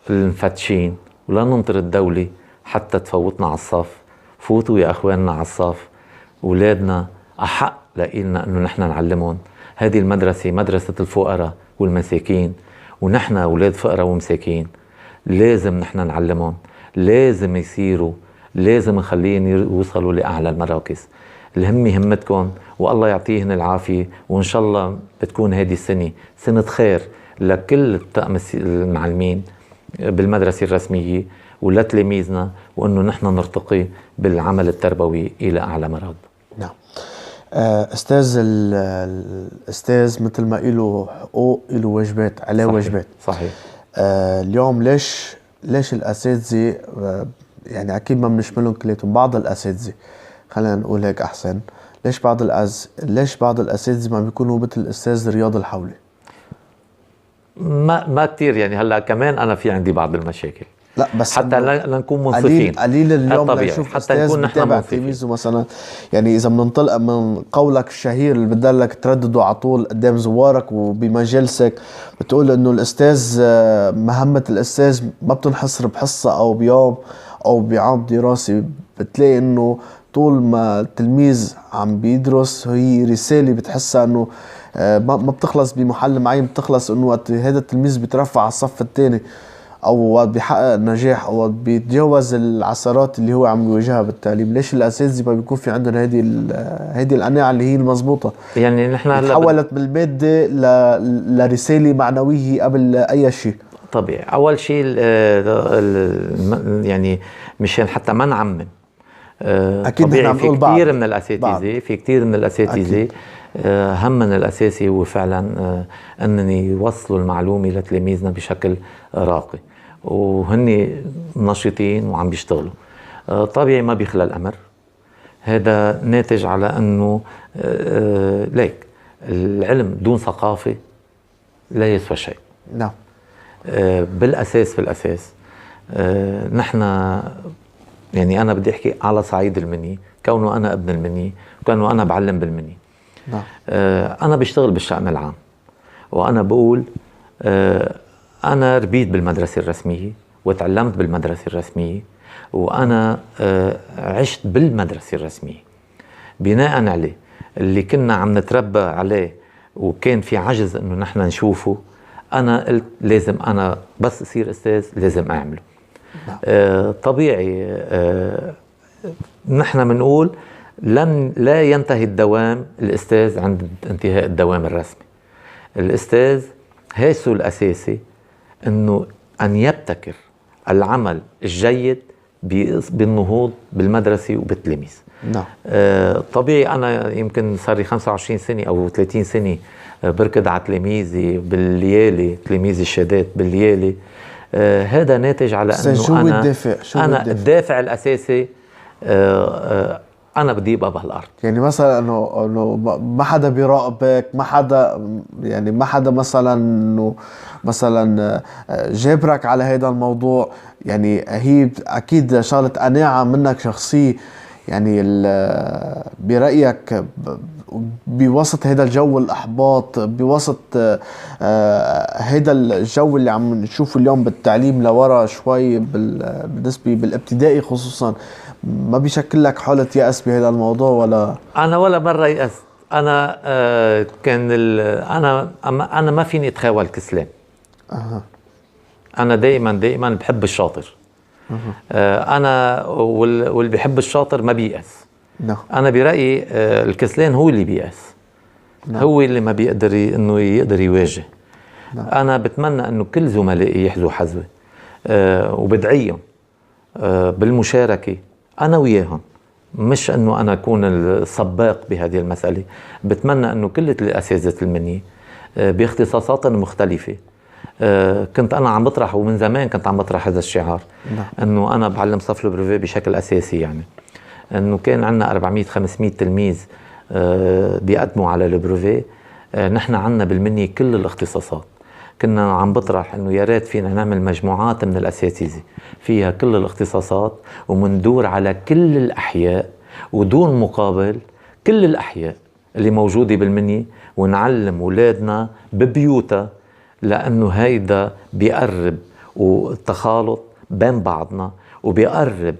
المفتشين ولا ننطر الدولة حتى تفوتنا على الصف. فوتوا يا أخواننا على الصف، أولادنا أحق لإلنا أنه نحن نعلمهم. هذه المدرسة مدرسة الفقراء والمساكين، ونحن أولاد فقراء ومساكين، لازم نحن نعلمهم، لازم يصيروا، لازم نخليهم يوصلوا لأعلى المراكز. الهمة همتكم والله يعطيهن العافية، وإن شاء الله بتكون هذه السنة سنة خير لكل الطاقم المعلمين بالمدرسة الرسمية ولتلاميذنا، وإنه نحن نرتقي بالعمل التربوي إلى أعلى مراتب. نعم. أستاذ، الأستاذ مثل ما له حقوق له واجبات، عليه واجبات. صحيح. اليوم ليش الأساتذة، يعني أكيد ما بنشملهم كلياتهم، بعض الأساتذة خلينا نقول هيك أحسن، ليش بعض الأساتذة ما بيكونوا مثل الأستاذ رياض الحولي؟ ما كتير يعني. هلا كمان أنا في عندي بعض المشاكل، لا بس حتى لنكون منصفين. قليل اليوم لنشوف حتى أستاذ نكون نحن بتابع تلميذه مثلا. يعني إذا بننطلق من قولك الشهير اللي بدلك تردده على طول قدام زوارك وبمجلسك، بتقول إنه الأستاذ مهمة الأستاذ ما بتنحصر بحصة أو بيوم أو بعام دراسي. بتلاقي إنه طول ما التلميذ عم بيدرس هي رسالة بتحسها إنه ما بتخلص بمحل معين، بتخلص إنه وقت هذا التلميذ بيترفع على الصف الثاني أو بيحقق نجاح أو بيتجاوز العثرات اللي هو عم يواجهها بالتعليم. ليش الأساتذة ما بيكون في عندنا هذه القناعة اللي هي المضبوطة؟ يعني نحن هلا تحولت بالمادة لرسالة معنوية قبل أي شيء. طبيعي. أول شيء يعني مشان حتى ما نعمم، أكيد طبيعي في كثير من الأساتذة، في كثير من الأساتذة همنا الأساسي هو فعلا أنني يوصلوا المعلومة لتلاميذنا بشكل راقي، وهن نشيطين وعم بيشتغلوا. طبيعي ما بيخلى الأمر، هذا ناتج على أنه ليك العلم دون ثقافة لا يسوى شيء. نعم. بالأساس نحن يعني أنا بدي أحكي على صعيد المني، كونه أنا ابن المني وكونه أنا بعلم بالمني. نعم. أنا بشتغل بالشأن العام، وأنا بقول أنا ربيت بالمدرسة الرسمية وتعلمت بالمدرسة الرسمية، وأنا عشت بالمدرسة الرسمية. بناء عليه اللي كنا عم نتربى عليه وكان في عجز إنه نحن نشوفه، أنا قلت لازم أنا بس أصير أستاذ لازم أعمله. طبيعي نحن بنقول لا ينتهي الدوام الأستاذ عند انتهاء الدوام الرسمي. الأستاذ هاسه الأساسي إنه أن يبتكر العمل الجيد بالنهوض بالمدرسة وبالتلاميذ. نعم. طبيعي أنا يمكن صار لي 25 سنة أو 30 سنة بركض على تلاميذي بالليالي، تلاميذي الشهادات بالليالي. هذا ناتج على أنه أنا الدافع الأساسي أنا بدي أبقى بهالأرض. يعني مثلا إنه ما حدا بيراقبك، ما حدا مثلا إنه مثلا جابرك على هذا الموضوع. يعني هي أكيد شغلة قناعة منك شخصية، يعني برأيك بوسط هذا الجو الأحباط، بوسط هذا الجو اللي عم نشوفه اليوم بالتعليم لورا شوي بالنسبة بالابتدائي خصوصا، ما بيشكل لك حالة يأس بهذا الموضوع؟ ولا أنا ولا مرة يأس. أنا أنا ما فيني أتخاول كسلان. أنا دائما بحب الشاطر. أنا واللي بيحب الشاطر ما بييأس. نعم. أنا برأيي الكسلان هو اللي بيأس. نعم. هو اللي ما بيقدر إنه يقدر يواجه. نعم. أنا بتمنى إنه كل زملائي يحذوا حذوة، وبدعيهم بالمشاركة أنا وياهم، مش إنه أنا أكون السباق بهذه المسألة. بتمنى إنه كل الأساتذة المني باختصاصات مختلفة. كنت أنا عم بطرح، ومن زمان كنت عم بطرح هذا الشعار. نعم. إنه أنا بعلم صف البريفي بشكل أساسي، يعني إنه كان عندنا 400-500 تلميذ بيقدموا على البريفي. نحن عندنا بالمني كل الاختصاصات. كنا عم بطرح إنه يا ريت فينا نعمل مجموعات من الأساتذة فيها كل الاختصاصات، ومندور على كل الأحياء ودون مقابل كل الأحياء اللي موجودة بالمني، ونعلم أولادنا ببيوتها، لأنه هيدا بيقرب والتخالط بين بعضنا، وبيقرب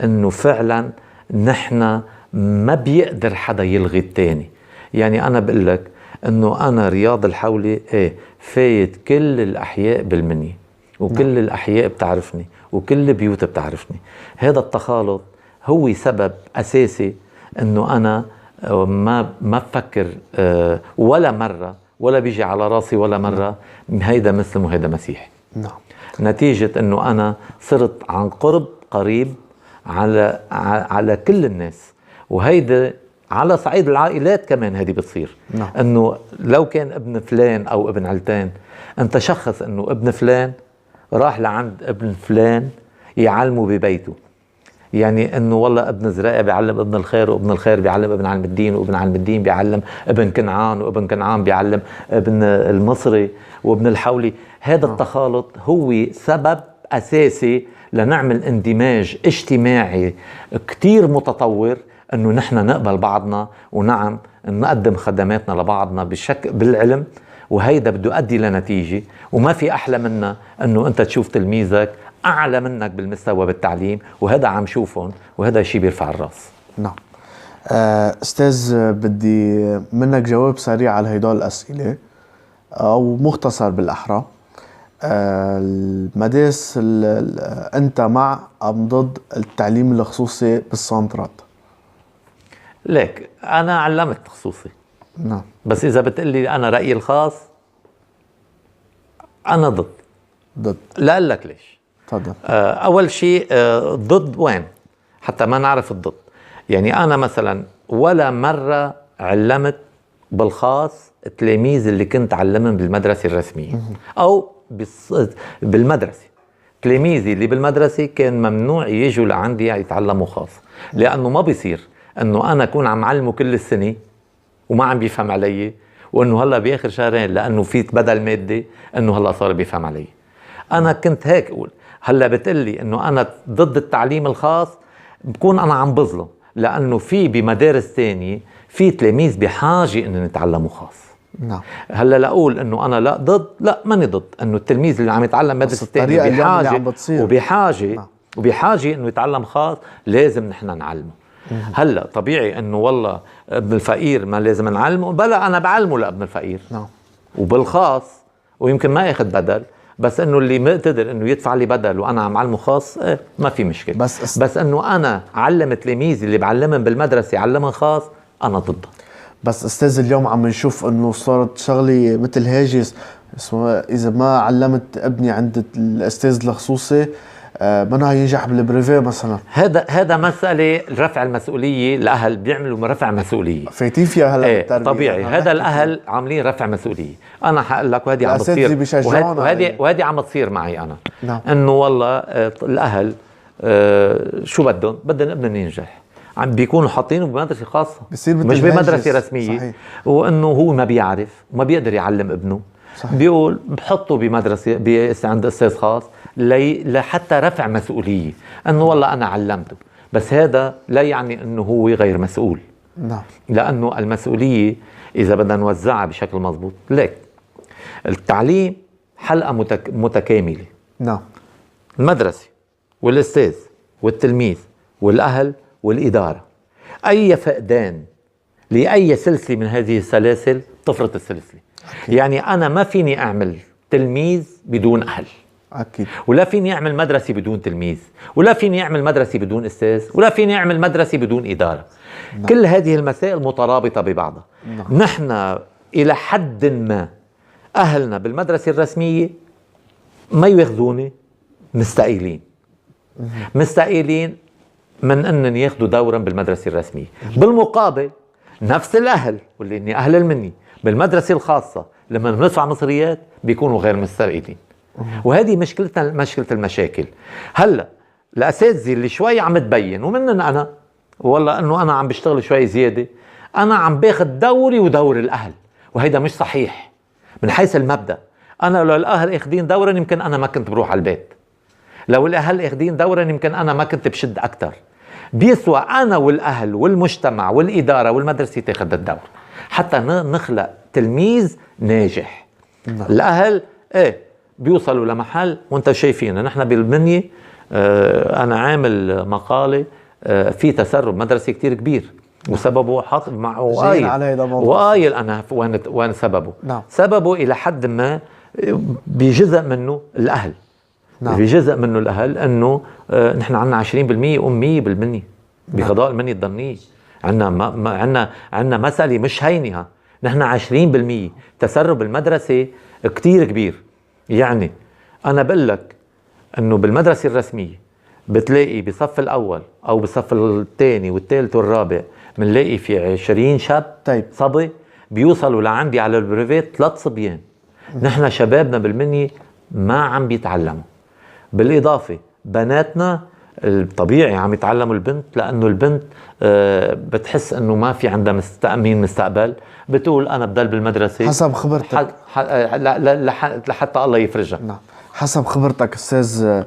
إنه فعلا نحن ما بيقدر حدا يلغي التاني. يعني أنا بقول لك إنه أنا رياض الحولي فايت كل الأحياء بالمني، وكل الأحياء بتعرفني، وكل بيوت بتعرفني. هذا التخالط هو سبب أساسي إنه أنا ما بفكر ولا مرة، ولا بيجي على راسي ولا مرة هيدا مسلم وهيدا مسيحي. نعم. نتيجة إنه أنا صرت عن قريب على كل الناس، وهيدا على صعيد العائلات كمان هذه بتصير. نعم. إنه لو كان ابن فلان أو ابن علتان، أنت شخص إنه ابن فلان راح لعند ابن فلان يعلمه ببيته. يعني إنه والله ابن زرائع بيعلم ابن الخير، وابن الخير بيعلم ابن علم الدين، وابن علم الدين بيعلم ابن كنعان، وابن كنعان بيعلم ابن المصري وابن الحولي. هذا التخالط هو سبب أساسي لنعمل اندماج اجتماعي كتير متطور، إنه نحن نقبل بعضنا، ونعم نقدم خدماتنا لبعضنا بالعلم. وهيدا بده يؤدي لنتيجة، وما في أحلى منا إنه أنت تشوف تلميذك أعلى منك بالمستوى بالتعليم، وهذا عم شوفهم، وهذا شيء بيرفع الراس. نعم. أستاذ، بدي منك جواب سريع على هيدول الأسئلة، أو مختصر بالأحرى. المدارس أنت مع أم ضد التعليم الخصوصي بالسنترات؟ ليك أنا علمت خصوصي. نعم. بس إذا بتقلي أنا رأيي الخاص، أنا ضد. لا أقول لك ليش. تفضل. أول شيء ضد وين حتى ما نعرف الضد. يعني أنا مثلا ولا مرة علمت بالخاص التلاميذ اللي كنت علمهم بالمدرسة الرسمية أو بالمدرسة. تلاميذي اللي بالمدرسة كان ممنوع يجوا لعندي يتعلموا خاص، لأنه ما بيصير أنه أنا أكون عم علمه كل السنة وما عم بيفهم علي، وانه هلا باخر شهرين لانه في بدل مادي انه هلا صار بيفهم علي. انا كنت هيك اقول. هلا بتقلي انه انا ضد التعليم الخاص، بكون انا عم بظلم، لانه في بمدارس تانية في تلاميذ بحاجه انه يتعلموا خاص. نعم. هلا لا اقول انه انا لا ضد، لا ماني ضد انه التلميذ اللي عم يتعلم مدرسه تانية وبحاجه انه يتعلم خاص لازم نحن نعلمه. هلا طبيعي انه والله ابن الفقير ما لازم نعلمه، بلا انا بعلمه لابن الفقير. نعم. وبالخاص ويمكن ما ياخذ بدل، بس انه اللي مقتدر انه يدفع لي بدل وانا عم علمه خاص ما في مشكله. بس انه انا علم تلاميذي اللي بعلمهم بالمدرسه علمهم خاص، انا ضده. بس استاذ اليوم عم نشوف انه صارت شغله مثل هاجس اسمه اذا ما علمت ابني عند الاستاذ الخصوصي منها ينجح بالبريفي مثلا. هذا مساله رفع المسؤوليه. الاهل بيعملوا رفع مسؤوليه فايتين فيها هلا بالتربيه. طبيعي. هذا الاهل عاملين رفع مسؤوليه. انا حقول لك وهذه عم بتصير، وهذه عم بتصير معي انا. نعم. انه والله الاهل شو بدهم ابنهم ينجح، عم بيكونوا حاطينه بمدرسه خاصه مش بمدرسه رسميه. صحيح. وانه هو ما بيعرف وما بيقدر يعلم ابنه. صحيح. بيقول بحطه بمدرسه عند استاذ خاص لحتى رفع مسؤوليه، انه والله انا علمته. بس هذا لا يعني انه هو غير مسؤول. نعم. لانه المسؤوليه اذا بدنا نوزعها بشكل مضبوط، ليك التعليم حلقه متكامله. نعم. المدرسه والاستاذ والتلميذ والاهل والإدارة. أي فقدان لأي سلسلة من هذه السلاسل تفرط السلسلة. أكيد. يعني أنا ما فيني أعمل تلميذ بدون أهل. أكيد. ولا فيني أعمل مدرسة بدون تلميذ، ولا فيني أعمل مدرسة بدون أستاذ، ولا فيني أعمل مدرسة بدون إدارة. نعم. كل هذه المسائل مترابطة ببعضها. نعم. نحن إلى حد ما أهلنا بالمدرسة الرسمية ما ياخذوني مستقيلين من أنن ياخذوا دورا بالمدرسة الرسمية. بالمقابل نفس الأهل واللي إني أهل مني بالمدرسة الخاصة لما ندفع مصريات بيكونوا غير مستقيلين. وهذه مشكلتنا، مشكلة المشاكل. هلا الأساتذة اللي شوي عم تبين ومنن أنا والله أنه أنا عم بشتغل شوي زيادة، أنا عم باخذ دوري ودور الأهل، وهيدا مش صحيح من حيث المبدأ. أنا لو الأهل اخذين دورا يمكن أنا ما كنت بروح على البيت، لو الأهل اخذين دورا يمكن أنا ما كنت بشد أكتر. بيسوى أنا والأهل والمجتمع والإدارة والمدرسة تاخذ الدور حتى نخلق تلميذ ناجح. نعم. الأهل بيوصلوا لمحل وانت شايفين نحن بالمنية أنا عامل مقالة في تسرب مدرسي كتير كبير، وسببه حاط معه وقايل أنا وين سببه. نعم. سببه إلى حد ما بجزء منه الأهل. نعم. في جزء منه الأهل أنه نحن عنا 20% أمية بالمنية بقضاء المنية الضمنية. عنا مسألة مش هينها، نحن 20% تسرب المدرسة كتير كبير. يعني أنا بقول لك أنه بالمدرسة الرسمية بتلاقي بصف الأول أو بصف الثاني والثالث والرابع بنلاقي في 20 شاب. طيب. صبي بيوصلوا لعندي على البريفيت 3 صبيان. نحن شبابنا بالمنية ما عم بيتعلموا. بالإضافة بناتنا الطبيعي عم يتعلموا البنت، لأنه البنت بتحس أنه ما في عندها تأمين مستقبل، بتقول أنا بدل بالمدرسة حسب خبرتك لحتى الله يفرجها. نعم. حسب خبرتك أستاذ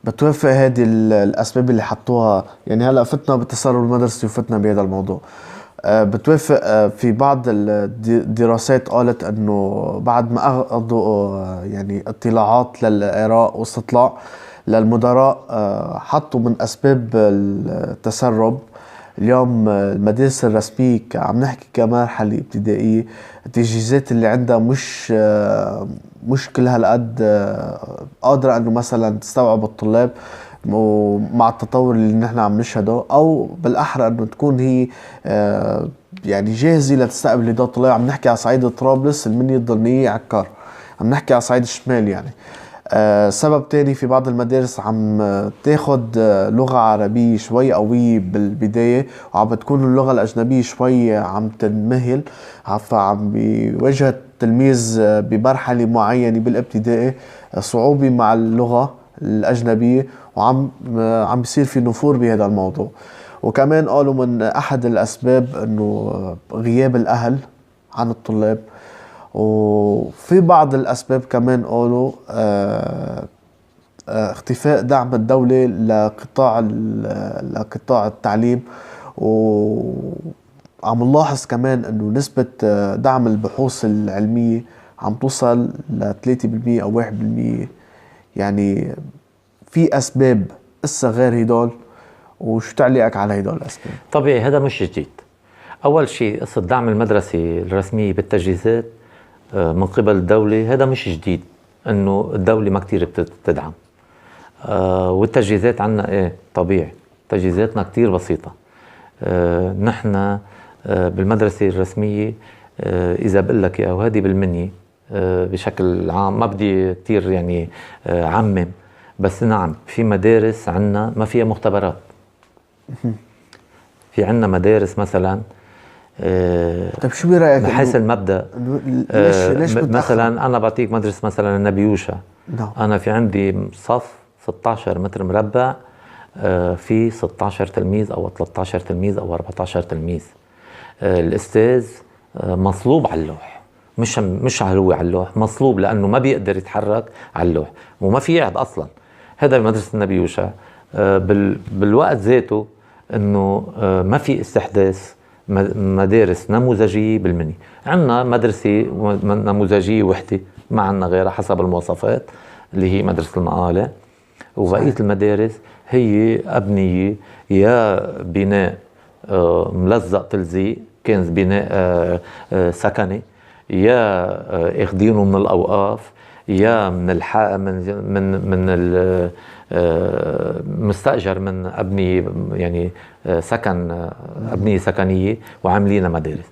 بتوافق هذه الأسباب اللي حطوها؟ يعني هلأ فتنا بالتسرب المدرسي وفتنا بهذا الموضوع، بتوافق في بعض الدراسات قالت أنه بعد ما أخذوا يعني اطلاعات للآراء واستطلاع للمدراء حطوا من أسباب التسرب اليوم المدارس الرسمية عم نحكي كمرحلة ابتدائية التجهيزات اللي عندها مش كل هالقد قادرة أنه مثلا تستوعب الطلاب مع التطور اللي نحن عم نشهده، أو بالأحرى أنه تكون هي يعني جاهزة لتستقبل هدول الطلاب. عم نحكي على صعيد طرابلس، المنية، الضرنية، عكار، عم نحكي على صعيد الشمال. يعني سبب تاني في بعض المدارس عم تاخد لغة عربية شوي قوية بالبداية وعم بتكون اللغة الأجنبية شوي عم تنمهل، فعم بيواجه التلميذ بمرحلة معينة بالابتدائي صعوبة مع اللغة الأجنبية، وعم بيصير في نفور بهذا الموضوع. وكمان قالوا من أحد الأسباب أنه غياب الأهل عن الطلاب، وفي بعض الأسباب كمان قالوا اختفاء دعم الدولة لقطاع التعليم. وعم نلاحظ كمان انه نسبة دعم البحوث العلمية عم توصل ل 3% او 1%. يعني في اسباب اسا غير هدول، وشو تعليقك على هدول الاسباب؟ طبيعي هذا مش جديد. اول شيء قصة دعم المدرسة الرسمية بالتجهيزات من قبل الدولة، هذا مش جديد، انه الدولة ما كتير بتدعم. والتجهيزات عنا ايه طبيعي، تجهيزاتنا كتير بسيطة. نحن بالمدرسة الرسمية اذا بقول لك او هذه بالمنية بشكل عام، ما بدي كتير يعني عمم، بس نعم في مدارس عنا ما فيها مختبرات. في عنا مدارس مثلا طيب شو برأيك بحيث المبدأ ليش مثلا أنا بعطيك مدرسة مثلا النبي يوشع. نعم. أنا في عندي صف 16 متر مربع، في 16 تلميذ أو 13 تلميذ أو 14 تلميذ. الأستاذ مصلوب على اللوح، مش هو على اللوح، مصلوب لأنه ما بيقدر يتحرك على اللوح وما في يقعد أصلا. هذا مدرسة النبي يوشع. بالوقت ذاته أنه ما في استحداث مدارس نموذجية بالمني. عندنا مدرسة نموذجية وحدة، ما عندنا غيرها حسب المواصفات، اللي هي مدرسة المقالة. وبقية المدارس هي أبنية يا بناء ملزق تلزيق، كان بناء سكني، يا اخدينه من الأوقاف، يا من مستأجر من أبنية، يعني سكن، أبنية سكنية وعاملين مدارس.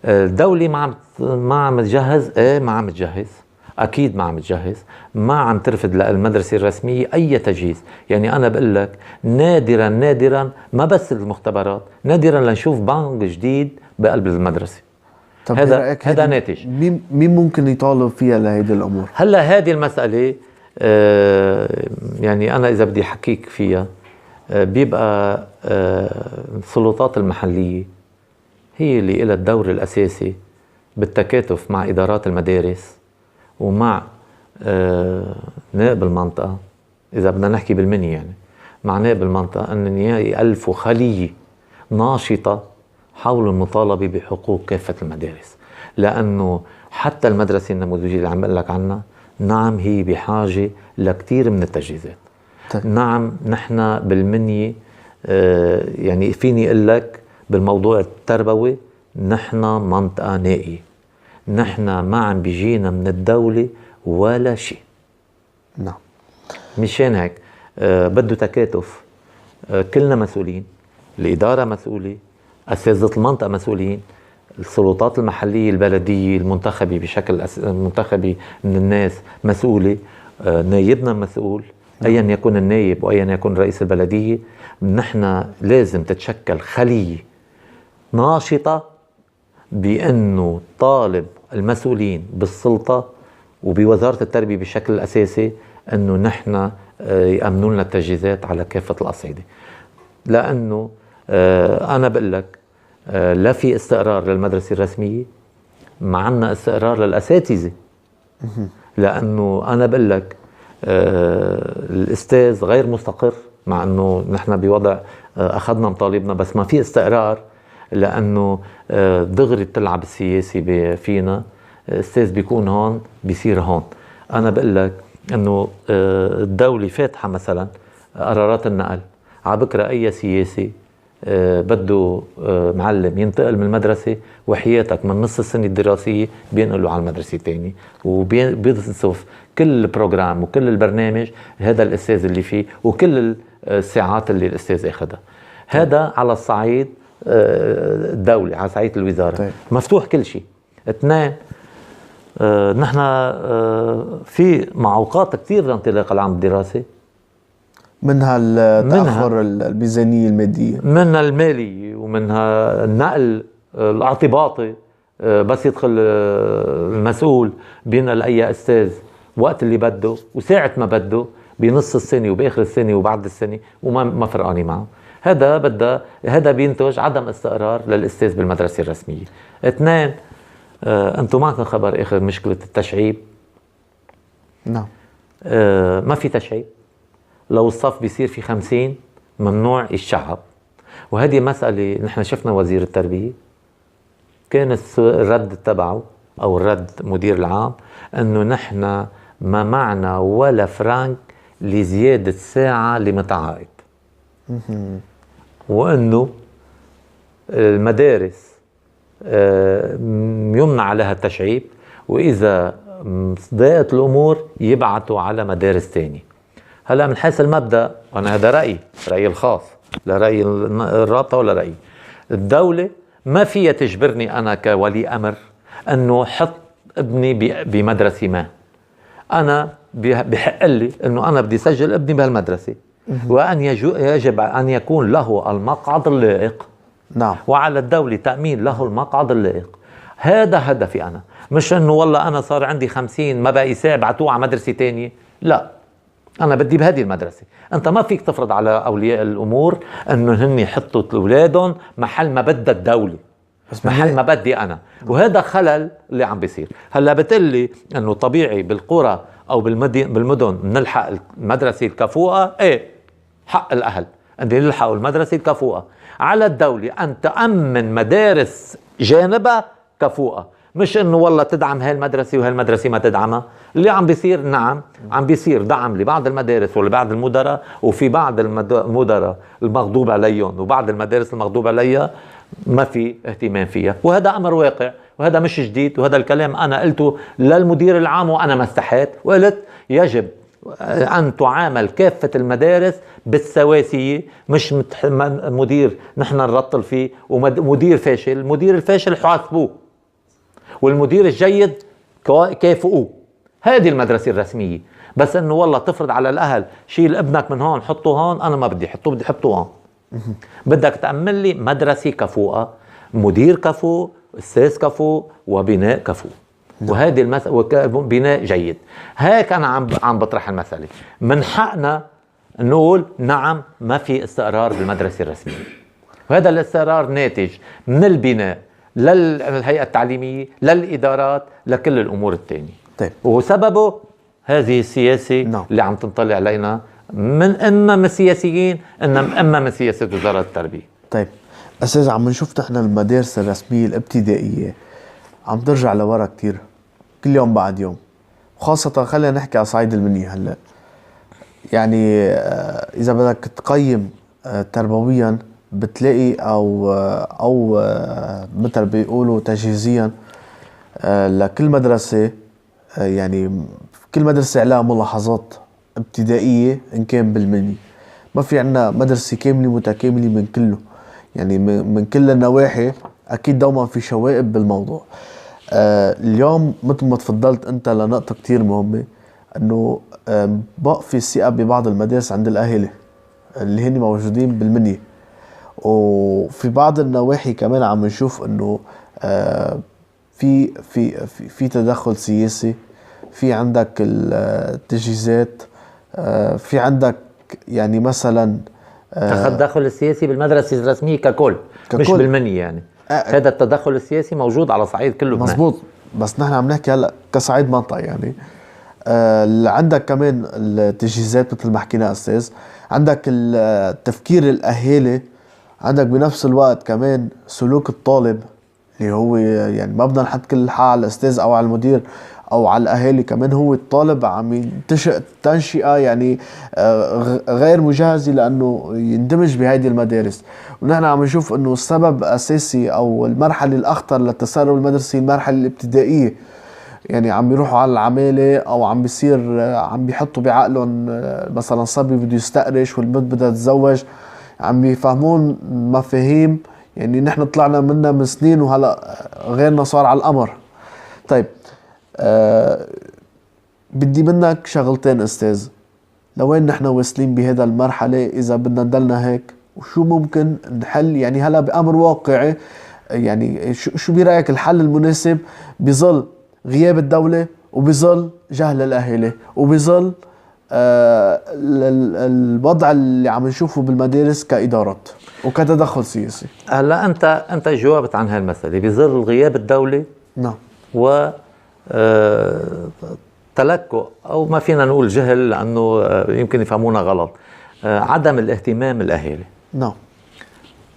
الدولة ما عم تجهز، ما عم تجهز، أكيد ما عم تجهز، ما عم ترفض للمدرسة الرسمية أي تجهيز. يعني أنا بقول لك نادرا نادرا، ما بس المختبرات، نادرا لنشوف بنك جديد بقلب المدرسة. طب هذا ناتج. مين ممكن يطالب فيها لهيدي الأمور؟ هلا هذه المسألة يعني أنا إذا بدي أحكيك فيها، بيبقى السلطات المحلية هي اللي إلها الدور الأساسي بالتكاتف مع إدارات المدارس ومع نائب المنطقة. إذا بدنا نحكي بالمني يعني مع نائب المنطقة، أن يألفوا خلية ناشطة حول المطالبة بحقوق كافة المدارس. لأنه حتى المدرسة النموذجية اللي عم بقول لك عنها، نعم هي بحاجة لكتير من التجهيزات. طيب. نعم نحن بالمنية يعني فيني أقول لك بالموضوع التربوي نحن منطقة نائية، نحن ما عم بيجينا من الدولة ولا شيء. نعم. مشان هيك بده تكاتف، كلنا مسؤولين، الإدارة مسؤولة، أساتذة المنطقة مسؤولين، السلطات المحلية البلدية المنتخبة بشكل منتخبة من الناس مسؤولة، نايبنا مسؤول، أيا يكون النايب وأيا يكون رئيس البلدية. نحن لازم تتشكل خلية ناشطة بأنه طالب المسؤولين بالسلطة وبوزارة التربية بشكل أساسي أنه نحن يأمنوا لنا التجهيزات على كافة الأصعدة. لأنه أنا بقول لك لا في استقرار للمدرسة الرسمية، ما عنا استقرار للأساتذة. لأنه أنا بقول لك الأستاذ غير مستقر، مع أنه نحن بوضع أخذنا مطالبنا، بس ما في استقرار. لأنه دغري بتلعب السياسي فينا، أستاذ بيكون هون بيصير هون. أنا بقول لك أنه الدولة فاتحة مثلا قرارات النقل، عبكرة أي سياسي بده معلم ينتقل من المدرسة وحياتك من نص السنة الدراسية بينقلوا على المدرسة الثانية، وبيصف كل البروجرام وكل البرنامج هذا الأستاذ اللي فيه وكل الساعات اللي الأستاذ أخذها. هذا على الصعيد الدولة، على صعيد الوزارة. طيب. مفتوح كل شيء. اثنين، نحن في معوقات كثير لانطلاق العام الدراسي، منها التأخر الميزانية المادية، منها المالية، ومنها النقل الاعتباطي. بس يدخل المسؤول بينقل أي أستاذ وقت اللي بده وساعة ما بده، بنص السنة وبآخر السنة وبعد السنة، وما فرقاني معه. هذا بينتج عدم استقرار للأستاذ بالمدرسة الرسمية. اثنين، انتم معكم خبر اخر مشكله التشعيب. نعم. ما في تشعيب. لو الصف بيصير في 50 ممنوع يتشعب. وهذه مسألة نحن شفنا وزير التربية كان الرد تبعه أو الرد مدير العام أنه نحن ما معنا ولا فرانك لزيادة ساعة لمتعاقد، وأنه المدارس يمنع عليها التشعيب، وإذا ضاقت الأمور يبعثوا على مدارس تانية. هلا من حيث المبدأ، وأنا هذا رأيي الخاص، لا رأي الرابطة ولا رأيي الدولة، ما فيها تجبرني أنا كولي أمر أنه حط ابني بمدرسة ما. أنا بحق لي أنه أنا بدي سجل ابني بهالمدرسة، وأن يجب أن يكون له المقعد اللائق. نعم. وعلى الدولة تأمين له المقعد اللائق. هذا هدفي أنا، مش أنه والله أنا صار عندي 50 ما بقي ساعة بعتوه على مدرسة تانية. لا، أنا بدي بهذه المدرسة. أنت ما فيك تفرض على أولياء الأمور أنه هن يحطوا أولادهم محل ما بدها الدولة، محل ما بدي أنا. وهذا خلل اللي عم بيصير. هلا بتقلي أنه طبيعي بالقرى أو بالمدن نلحق المدرسة الكفوءة. إيه، حق الأهل أن يلحقوا المدرسة الكفوءة. على الدولة أن تأمن مدارس جانبها كفوءة، مش انه والله تدعم هالمدرسة وهالمدرسة ما تدعمها. اللي عم بيصير، نعم عم بيصير دعم لبعض المدارس ولبعض المدراء، وفي بعض المدراء المغضوب عليهم وبعض المدارس المغضوب عليها ما في اهتمام فيها. وهذا أمر واقع، وهذا مش جديد. وهذا الكلام أنا قلته للمدير العام وأنا ما استحيت، وقلت يجب أن تعامل كافة المدارس بالسواسية، مش مدير نحن نرطل فيه ومدير فاشل. المدير الفاشل حاسبوه، والمدير الجيد كافئوه. هذه المدرسة الرسمية. بس انه والله تفرض على الاهل شيل ابنك من هون حطه هون، انا ما بدي حطه، بدي حطه هون. بدك تأمن لي مدرسة كفوءة، مدير كفوء، استاذ كفوء، وبناء كفوء. وهذه بناء جيد. هيك انا عم بطرح المسألة. من حقنا نقول نعم ما في استقرار بالمدرسة الرسمية، وهذا الاستقرار ناتج من البناء للهيئة التعليمية، للإدارات، لكل الأمور التانية. طيب. وسببه هذه السياسة اللي عم تنطلع علينا إما من السياسيين إما من سياسة وزارة التربية. طيب أستاذ، عم نشوف نحن المدارس الرسمية الابتدائية عم ترجع لورا كتير كل يوم بعد يوم، وخاصة خلينا نحكي على صعيد المنيا. هلا يعني إذا بدك تقيم تربويا بتلاقي أو مثل بيقولوا تجهيزيا لكل مدرسة، يعني كل مدرسة عليها ملاحظات ابتدائية إن كان بالمني. ما في عنا مدرسة كاملة متكاملة من كله، يعني من كل النواحي. أكيد دوما في شوائب بالموضوع. اليوم مثل ما تفضلت أنت لنقطة كتير مهمة، أنه بقى في الثقة ببعض المدارس عند الأهالي اللي هن موجودين بالمنيا. وفي بعض النواحي كمان عم نشوف انه في في في في تدخل سياسي. في عندك التجهيزات، في عندك يعني مثلا التدخل السياسي بالمدرسة الرسمية ككل. مش بالمني يعني. هذا التدخل السياسي موجود على صعيد كله. مزبوط. بس نحن عم نحكي هلا كصعيد منطقة يعني. عندك كمان التجهيزات مثل ما حكينا أستاذ، عندك التفكير الأهالي، عندك بنفس الوقت كمان سلوك الطالب اللي هو يعني ما بدنا نحط كل الحق على الأستاذ أو على المدير أو على الأهالي. كمان هو الطالب عم ينتشئ تنشئة يعني غير مجهزة لأنه يندمج بهذه المدارس. ونحن عم نشوف أنه السبب الأساسي أو المرحلة الأخطر للتسرب المدرسي المرحلة الابتدائية. يعني عم يروحوا على العمالة أو عم بيصير عم بيحطوا بعقلهم مثلا صبي بده يستقرش والبنت بدها تتزوج، عم يفهمون مفاهيم يعني نحن طلعنا منها من سنين وهلا غيرنا صار على القمر. طيب بدي منك شغلتين أستاذ، لوين نحن واصلين بهذا المرحلة إذا بدنا نضلنا هيك، وشو ممكن نحل يعني هلا بأمر واقعي؟ يعني شو برأيك الحل المناسب بظل غياب الدولة وبظل جهل الأهالي وبظل الوضع اللي عم نشوفه بالمدارس كإدارات وكتدخل سياسي؟ هلا انت جاوبت عن هالمسألة بظل غياب الدولة. نعم. و تلكؤ، أو ما فينا نقول جهل لأنه يمكن يفهمونا غلط، عدم الاهتمام الأهالي. نعم.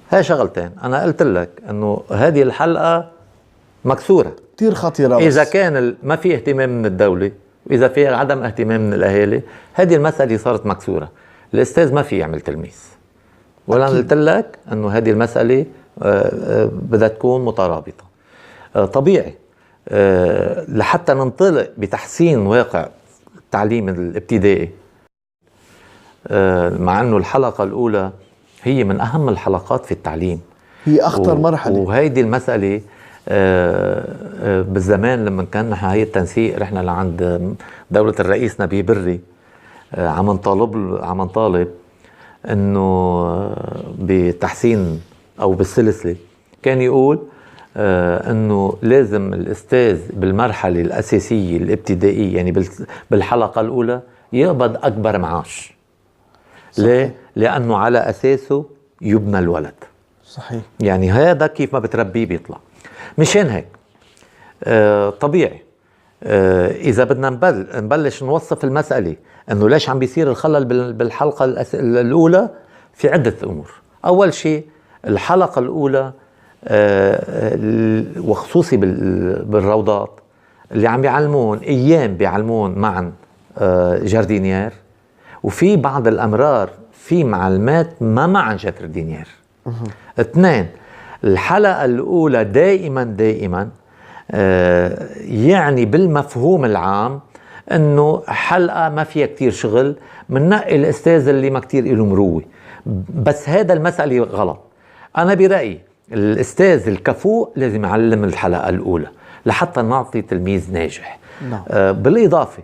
هاي شغلتين أنا قلت لك أنه هذه الحلقة مكسورة كتير خطيرة. إذا كان ما في اهتمام من الدولة وإذا في عدم اهتمام من الأهالي، هذه المسألة صارت مكسورة. الأستاذ ما في يعمل تلميذ، ولا قلت لك أنه هذه المسألة بدها تكون مترابطة. طبيعي لحتى ننطلق بتحسين واقع التعليم الابتدائي، مع أنه الحلقة الأولى هي من أهم الحلقات في التعليم، هي أخطر مرحلة. وهيدي المسألة بالزمان لما كان نحن هي التنسيق رحنا لعند دولة الرئيس نبيه بري، عم نطالب انه بتحسين او بالسلسلة. كان يقول انه لازم الاستاذ بالمرحلة الاساسية الابتدائية، يعني بالحلقة الاولى، يقبض اكبر معاش. ليه؟ لانه على اساسه يبنى الولد. صحيح. يعني هذا كيف ما بتربيه بيطلع. مشان هيك طبيعي إذا بدنا نبلش نوصف المسألة أنه ليش عم بيصير الخلل بالحلقة الأولى، في عدة أمور. أول شيء الحلقة الأولى وخصوصي بالروضات اللي عم بيعلمون أيام بيعلمون معا جاردينير، وفي بعض الأمرار في معلمات ما معا جاردينير. اثنين، الحلقة الأولى دائما يعني بالمفهوم العام أنه حلقة ما فيها كتير شغل، مننقي الأستاذ اللي ما كتير إله مروي. بس هذا المسألة غلط. أنا برأيي الأستاذ الكفؤ لازم يعلم الحلقة الأولى لحتى نعطي تلميذ ناجح. بالإضافة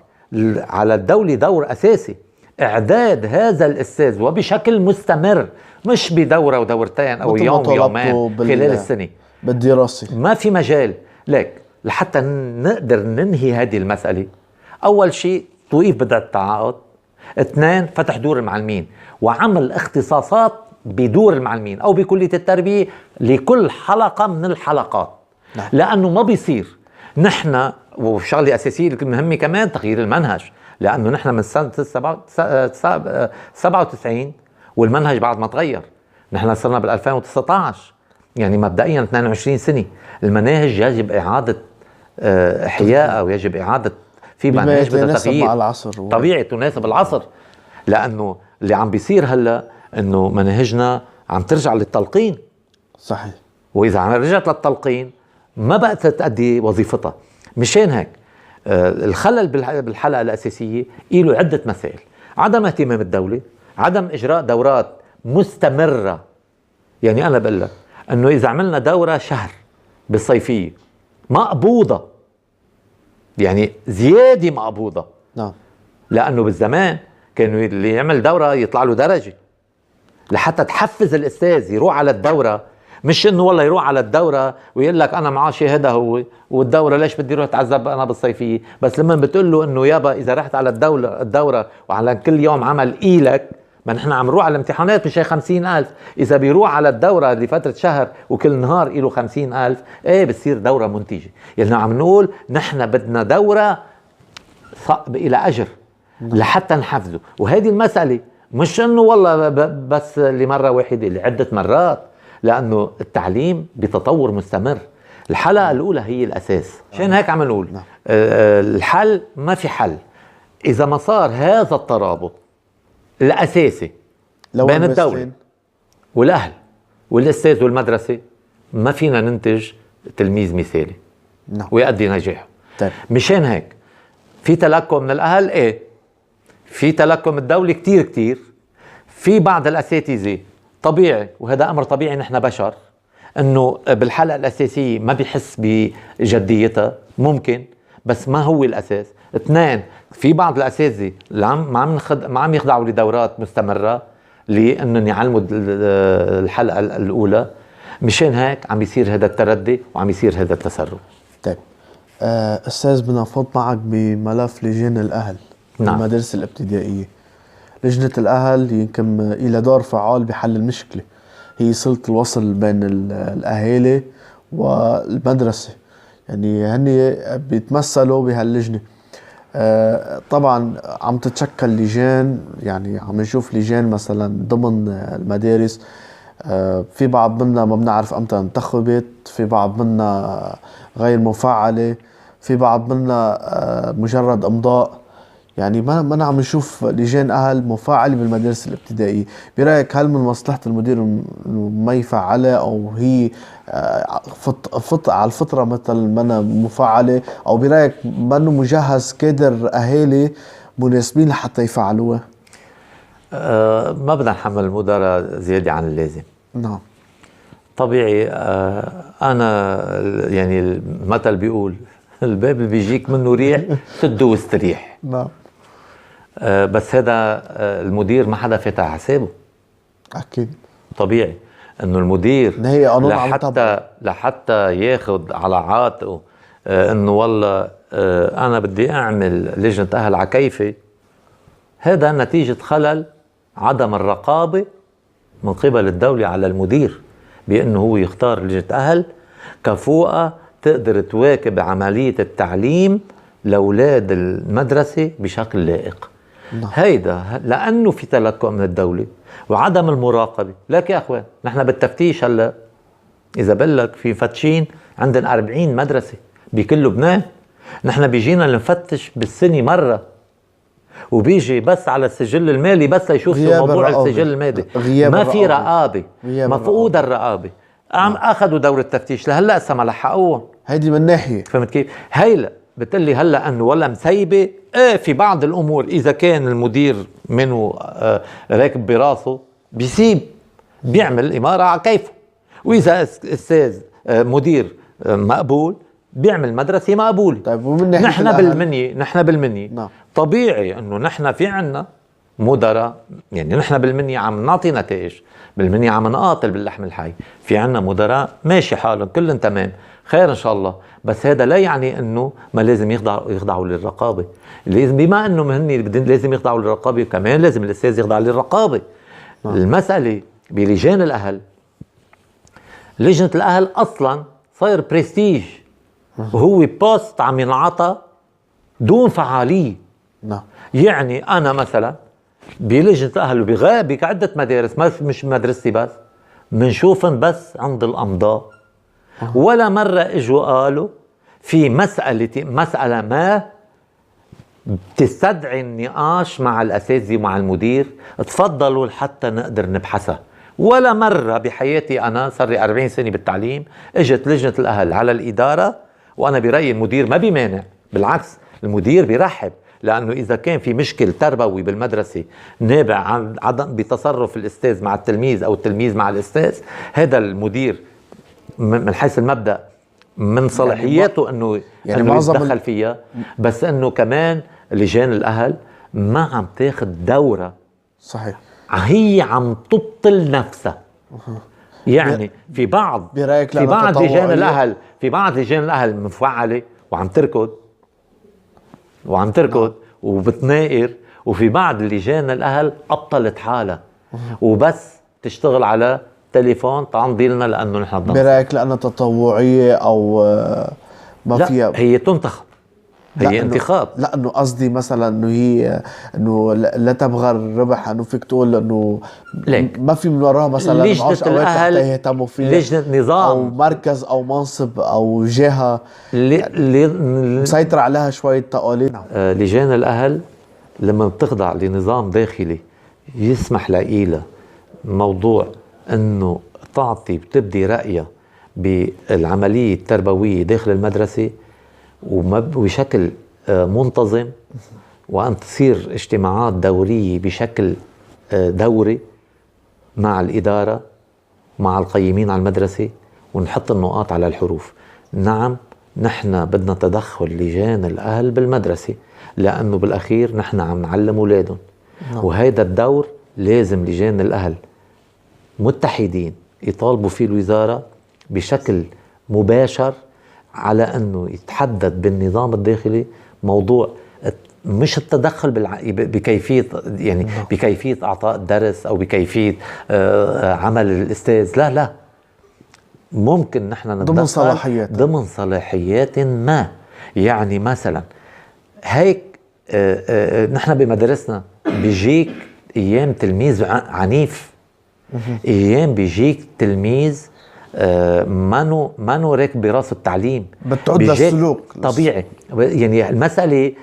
على الدولة دور أساسي إعداد هذا الأستاذ وبشكل مستمر، مش بدورة ودورتين أو يوم يومين خلال السنة بالدراسة. ما في مجال لك لحتى نقدر ننهي هذه المسألة. أول شيء توقيف بدء التعاقد. اثنين، فتح دور المعلمين وعمل اختصاصات بدور المعلمين أو بكلية التربية لكل حلقة من الحلقات. لأنه ما بيصير نحن، وشغلة أساسية مهمة كمان، تغيير المنهج. لأنه نحن من سنة 97 والمنهج بعد ما تغير. نحن صرنا بال2019، يعني مبدئيا 22 سنة. المناهج يجب إعادة إحياء، ويجب إعادة في مناهج بدها تغيير مع العصر. طبيعي تناسب العصر. لأنه اللي عم بيصير هلا إنه مناهجنا عم ترجع للتلقين. صحيح. وإذا عم رجعت للتلقين ما بقت تأدي وظيفتها. مشان هيك الخلل بالحلقة الأساسية له عدة مسائل: عدم اهتمام الدولة، عدم إجراء دورات مستمرة. يعني أنا بقول لك أنه إذا عملنا دورة شهر بالصيفية مقبوضة، يعني زيادة مقبوضة. نعم. لأنه بالزمان كانوا اللي يعمل دورة يطلع له درجة لحتى تحفز الأستاذ يروح على الدورة، مش إنه والله يروح على الدورة ويقول لك أنا معاشي هذا هو، والدورة ليش بدي أروح أتعذب أنا بالصيفية. بس لما بتقول له إنه يابا إذا رحت على الدورة وعلى كل يوم عمل إيلك، ما نحن عم نروح على الامتحانات مش 50,000. إذا بيروح على الدورة لفترة شهر وكل نهار إله 50,000، إيه بتصير دورة منتجة. يعني عم نقول نحن بدنا دورة إلى أجر لحتى نحفزه. وهذه المسألة مش إنه والله بس لمرة واحدة، لعدة مرات، لأنه التعليم بتطور مستمر. الحلقة الأولى هي الأساس. عشان هيك عم نقول الحل ما في حل إذا ما صار هذا الترابط الأساسي بين الدولة والأهل والأستاذ والمدرسة. ما فينا ننتج تلميذ مثالي ويؤدي نجاحه. مشان هيك في تلكؤ من الأهل، إيه في تلكؤ من الدولة كتير. في بعض الأساتذة طبيعي، وهذا أمر طبيعي، نحن بشر، أنه بالحلقة الأساسية ما بيحس بجديتها، ممكن، بس ما هو الأساس. اثنين، في بعض الأساتذة ما عم يخضعوا لدورات مستمرة لأنهم يعلموا الحلقة الأولى. مشان هيك عم يصير هذا التردي وعم يصير هذا التسرب. طيب أستاذ، بدنا نفوت معك بملف لجان الأهل. نعم. المدارس الابتدائية، لجنة الأهل يمكن إلى دور فعال بحل المشكلة، هي صلة الوصل بين الأهالي والمدرسة. يعني هن بيتمثلوا بهاللجنة. طبعا عم تتشكل لجان، يعني عم نشوف لجان مثلا ضمن المدارس، في بعض منها ما بنعرف امتى انتخبت، في بعض منها غير مفعلة، في بعض منها مجرد امضاء. يعني ما عم نشوف لجان اهل مفعله بالمدارس الابتدائيه. برايك هل من مصلحه المدير انه ما يفعلها، او هي على الفطره مثل ما أنا مفعله، او برايك ما انه مجهز كادر اهالي مناسبين لحتى يفعلوها؟ ما بدنا نحمل المدراء زياده عن اللازم. نعم. طبيعي. انا يعني المثل بيقول الباب اللي بيجيك منه ريح سده واستريح. نعم. بس هذا المدير ما حدا فاتح حسابه. اكيد. طبيعي انه المدير هي قانون لحتى ياخذ على عاتقه انه والله انا بدي اعمل لجنة اهل عكيفة. هذا نتيجة خلل عدم الرقابة من قبل الدولة على المدير، بانه هو يختار لجنة اهل كفوءة تقدر تواكب عملية التعليم لأولاد المدرسة بشكل لائق. هيدا لأنه في تلكؤ من الدولة وعدم المراقبة. لك يا أخوان، نحن بالتفتيش هلا إذا بلك في فتشين عندنا 40 مدرسة بكل لبنان. نحن بيجينا نفتش بالسنة مرة، وبيجي بس على السجل المالي بس ليشوف موضوع السجل المالي. ما في رقابة، مفقودة الرقابة. أخذوا دور التفتيش لهلا هسه ما لحقوهم. هيدي من ناحية. فهمت كيف؟ هيلا بتقلي هلا انه ولا مسيبه. في بعض الامور اذا كان المدير منه راكب براسه بيسيب بيعمل اماره على كيفه، واذا استاذ مدير مقبول بيعمل مدرسه مقبوله. طيب ومن ناحيه نحن بالمني نعم. طبيعي انه نحن في عنا مدراء، يعني نحن بالمني عم نعطي نتائج، بالمني عم نقاتل باللحم الحي. في عنا مدراء ماشي حالهم كلهم تمام خير ان شاء الله، بس هذا لا يعني انه ما لازم يخضعوا للرقابه. لازم بما انه هن لازم يخضعوا للرقابه، كمان لازم الاستاذ يخضع للرقابه. المساله بلجان الاهل، لجنه الاهل اصلا صاير برستيج، وهو بوست عم ينعطى دون فعاليه. يعني انا مثلا بلجنه الاهل بعده مدارس، مش مدرستي بس، منشوفن بس عند الامضاء. ولا مرة اجوا قالوا في مسألة ما تستدعي النقاش مع الأساتذة ومع المدير، تفضلوا حتى نقدر نبحثها. ولا مرة بحياتي، أنا صار لي 40 سنة بالتعليم، اجت لجنة الأهل على الإدارة، وأنا برأيي المدير ما بيمانع، بالعكس المدير بيرحب، لأنه إذا كان في مشكل تربوي بالمدرسة نابع عن عدم بتصرف الأستاذ مع التلميذ أو التلميذ مع الأستاذ، هذا المدير من حيث المبدأ من صلاحياته انه يتدخل فيها. بس انه كمان لجان الاهل ما عم تاخذ دورة صحيح، هي عم تبطل نفسها. يعني في بعض لجان الاهل مفعلة وعم تركض وبتناقر، وفي بعض لجان الاهل ابطلت حالها وبس تشتغل على تليفون تعمضي لنا لانه نحن بدنا. برايك لانها تطوعيه او ما لا فيها؟ هي تنتخب، هي انتخاب. لا انه قصدي مثلا انه هي انه لا تبغى الربح، انه فيك تقول انه ما في من وراها مثلا لجنة الاهل يهتموا فيها، لجنة نظام او مركز او منصب او جهه مسيطر عليها شويه تقاليد. لجان الاهل لما بتخضع لنظام داخلي يسمح لها موضوع انه بتبدي رأيها بالعملية التربوية داخل المدرسة وبشكل منتظم، وأن تصير اجتماعات دورية بشكل دوري مع الإدارة مع القيمين على المدرسة، ونحط النقاط على الحروف. نعم نحن بدنا تدخل لجان الأهل بالمدرسة، لأنه بالأخير نحن عم نعلم أولادهم. وهذا الدور لازم لجان الأهل متحدين يطالبوا فيه الوزارة بشكل مباشر على أنه يتحدد بالنظام الداخلي موضوع مش التدخل بكيفية، يعني بكيفية إعطاء الدرس أو بكيفية عمل الأستاذ. لا ممكن نحن ضمن نتدخل صلاحيات. ضمن صلاحيات ما. يعني مثلا هيك نحن بمدرسنا بيجيك ايام تلميذ عنيف، ايام بيجيك تلميذ مانو راكب براسه التعليم، بتعود للسلوك طبيعي. يعني المسألة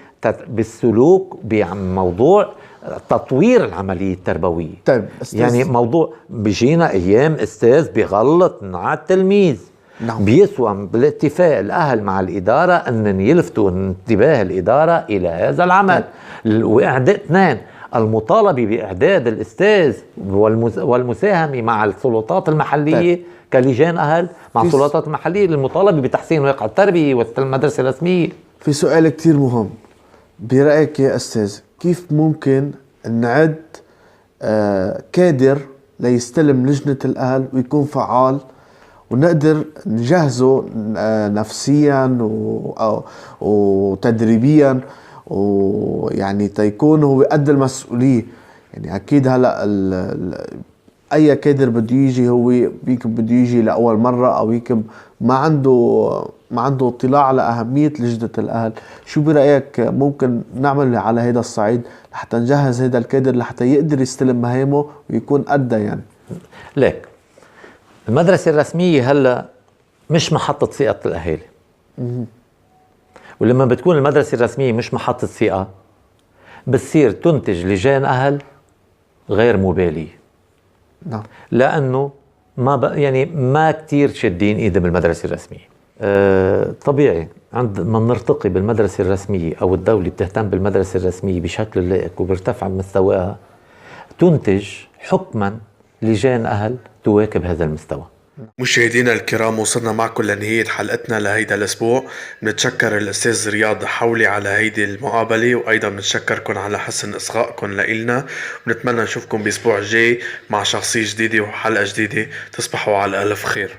بالسلوك بموضوع تطوير العملية التربوية. طيب يعني موضوع بيجينا ايام استاذ بيغلط مع التلميذ، نعم. بيسوى بالاتفاق الاهل مع الاداره ان يلفتوا انتباه الاداره الى هذا العمل. واعداد اثنين، المطالبه باعداد الاستاذ والمساهمه مع السلطات المحليه كلجان اهل مع السلطات المحليه للمطالبه بتحسين واقع التربيه والمدرسه الرسميه. في سؤال كتير مهم برأيك يا أستاذ، كيف ممكن نعد كادر ليستلم لجنة الأهل ويكون فعال ونقدر نجهزه نفسيا وتدريبيا ويعني تيكون هو قد المسؤولية؟ يعني أكيد هلأ أي كادر بده يجي هو يمكن بده يجي لأول مرة أو يمكن ما عنده اطلاع على أهمية لجنة الأهل. شو برأيك ممكن نعمل على هذا الصعيد لحتى نجهز هذا الكادر لحتى يقدر يستلم مهامه ويكون قدها؟ يعني ليك المدرسة الرسمية هلا مش محطة ثقة الأهالي، ولما بتكون المدرسة الرسمية مش محطة ثقة بتصير تنتج لجان أهل غير مبالية. نعم. لأنه ما كتير شادين إيدهم بالمدرسة الرسمية. طبيعي عندما نرتقي بالمدرسة الرسمية أو الدولة بتهتم بالمدرسة الرسمية بشكل لائق وبيرتفع مستواها، تنتج حكما لجان أهل تواكب هذا المستوى. مشاهدينا الكرام، وصلنا معكم لنهاية حلقتنا لهيدا الأسبوع. بنتشكر الأستاذ رياض حولي على هيدي المقابلة، وأيضا بنتشكركم على حسن إصغائكم لإلنا، ونتمنى نشوفكم بأسبوع جاي مع شخصية جديدة وحلقة جديدة. تصبحوا على ألف خير.